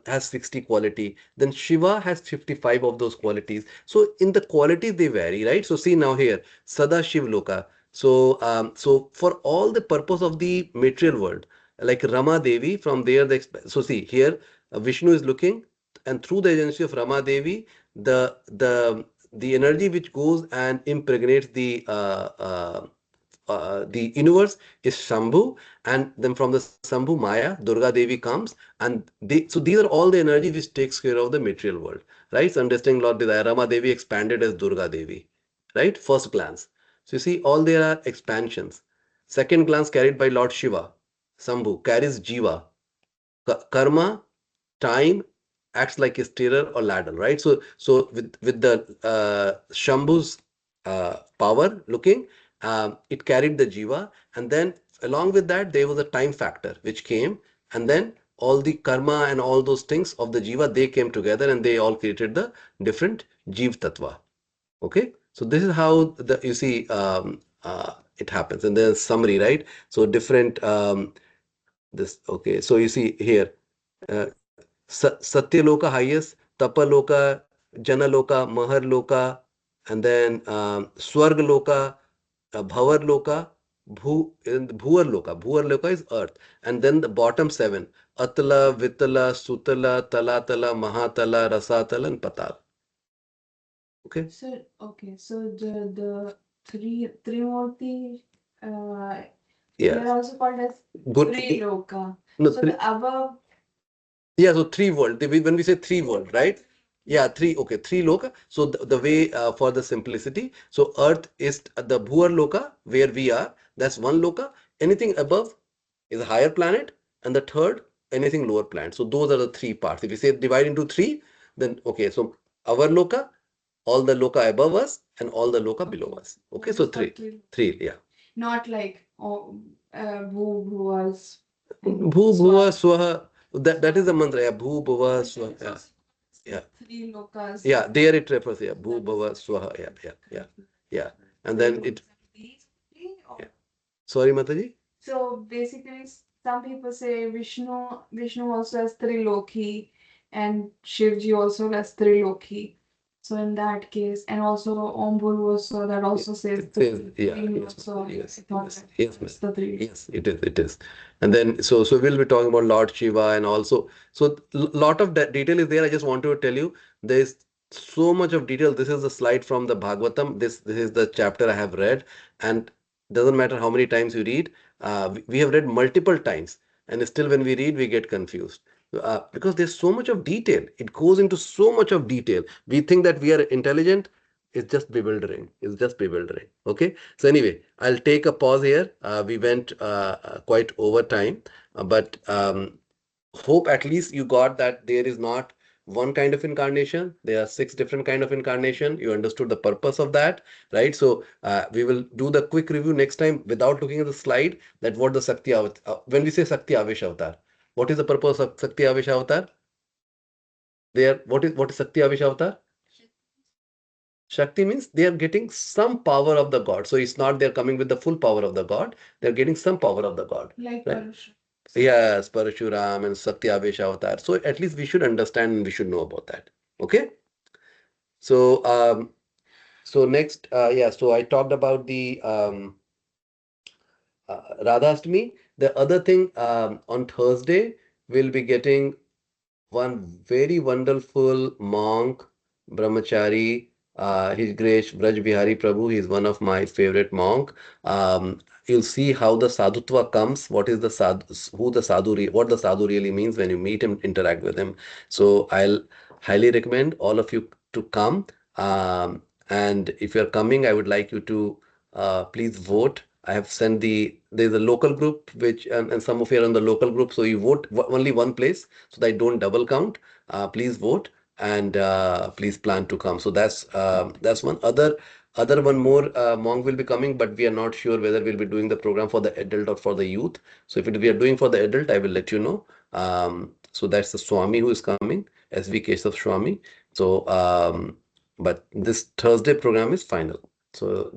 has 60 quality. Then Shiva has 55 of those qualities. So in the qualities they vary, right? So see now here, Sada Shiv Loka. So for all the purpose of the material world, like Rama Devi, from there so see here Vishnu is looking, and through the agency of Rama Devi, the energy which goes and impregnates the universe is Shambhu, and then from the Shambhu Maya, Durga Devi comes, and so these are all the energy which takes care of the material world, right? So understanding Lord Desire, Rama Devi expanded as Durga Devi, right? First glance. So you see, all there are expansions. Second glance carried by Lord Shiva, Shambhu carries Jiva, karma, time acts like a stirrer or ladle, right? So with the Shambhu's power looking, it carried the jiva, and then along with that there was a time factor which came, and then all the karma and all those things of the jiva, they came together and they all created the different jiv tattva. Okay, so this is how the you see it happens, and there's summary, right? So different this okay. So you see here. Satyaloka highest, Tapaloka, Janaloka, Maharloka, and then Swargaloka, Bhavarloka, Bhuvarloka. Bhuvarloka is earth. And then the bottom seven, Atala, Vitala, Sutala, Talatala, Mahatala, Rasatala, and Patal. Okay? So the Trimurti, they are Yes. also called as Good. three loka. No, So the above, yeah, so three world. When we say three world, right? Yeah, three. Okay, three loka. So the way for the simplicity, so Earth is the Bhuar loka where we are. That's one loka. Anything above is a higher planet, and the third anything lower planet. So those are the three parts. If we say divide into three, then okay. So our loka, all the loka above us, and all the loka below us. Okay, so three. Yeah. not like bhu, Bhu bhuva swaha. That is the mantra. Yeah. Bhu bhuva swaha. Yeah. Yeah. three lokas. Yeah, there it refers, yeah, Bhu Bhava Swaha, yeah. And then it, yeah. Sorry, Mataji? So basically, some people say Vishnu also has three Loki, and Shivji also has three Loki. So in that case, and also Ombul also that also says It says, yeah, three yes, also. yes, It's not yes, that yes, it's the three. yes, it is. And then, so we'll be talking about Lord Shiva, and also, so lot of that detail is there. I just want to tell you, there is so much of detail. This is the slide from the Bhagavatam. This is the chapter I have read, and doesn't matter how many times you read. We have read multiple times, and still when we read, we get confused. Because there's so much of detail. It goes into so much of detail. We think that we are intelligent. It's just bewildering. It's just bewildering. Okay. So anyway, I'll take a pause here. We went quite over time, but hope at least you got that there is not one kind of incarnation. There are 6 different kind of incarnation. You understood the purpose of that, right? So we will do the quick review next time without looking at the slide. That what the when we say Sakti Avesh Avatar, what is the purpose of Sakti Avesh Avatar? There, what is Sakti Avesh Avatar? Shakti means they are getting some power of the God. So it's not they're coming with the full power of the God. They're getting some power of the God. Like Right? Parashu. Yes, Parashuram and Satyavesha Avatar. So at least we should understand and we should know about that. Okay. So so next, yeah. So I talked about the Radhastami. The other thing, on Thursday we'll be getting one very wonderful monk, brahmachari, His Grace Braj Bihari Prabhu. He's one of my favorite monk. You'll see how the sadhutva comes. What is the sadhu? What the sadhu really means when you meet him, interact with him. So highly recommend all of you to come. And if you're coming, I would like you to please vote. I have sent there's a local group which and some of you are on the local group, so you vote only one place so that I don't double count. Please vote and please plan to come. So that's one. Other one more monk will be coming, but we are not sure whether we'll be doing the program for the adult or for the youth. So if we are doing for the adult, I will let you know. So that's the Swami who is coming, SV Keshav Swami. So but this Thursday program is final. So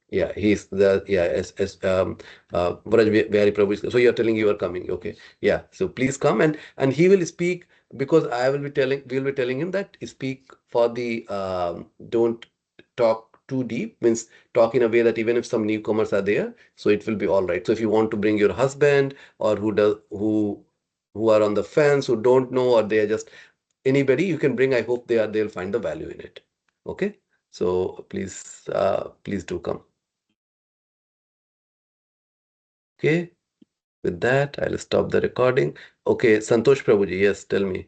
yeah, he's the as Braj Bihari Prabhu is, so you're telling you are coming, okay? Yeah, so please come and he will speak, because we'll be telling him that speak for the don't talk too deep, means talk in a way that even if some newcomers are there, so it will be all right. So if you want to bring your husband or who are on the fence, who don't know, or they are just anybody you can bring, I hope they'll find the value in it. Okay, so please do come. Okay, with that, I'll stop the recording. Okay, Santosh Prabhuji, yes, tell me.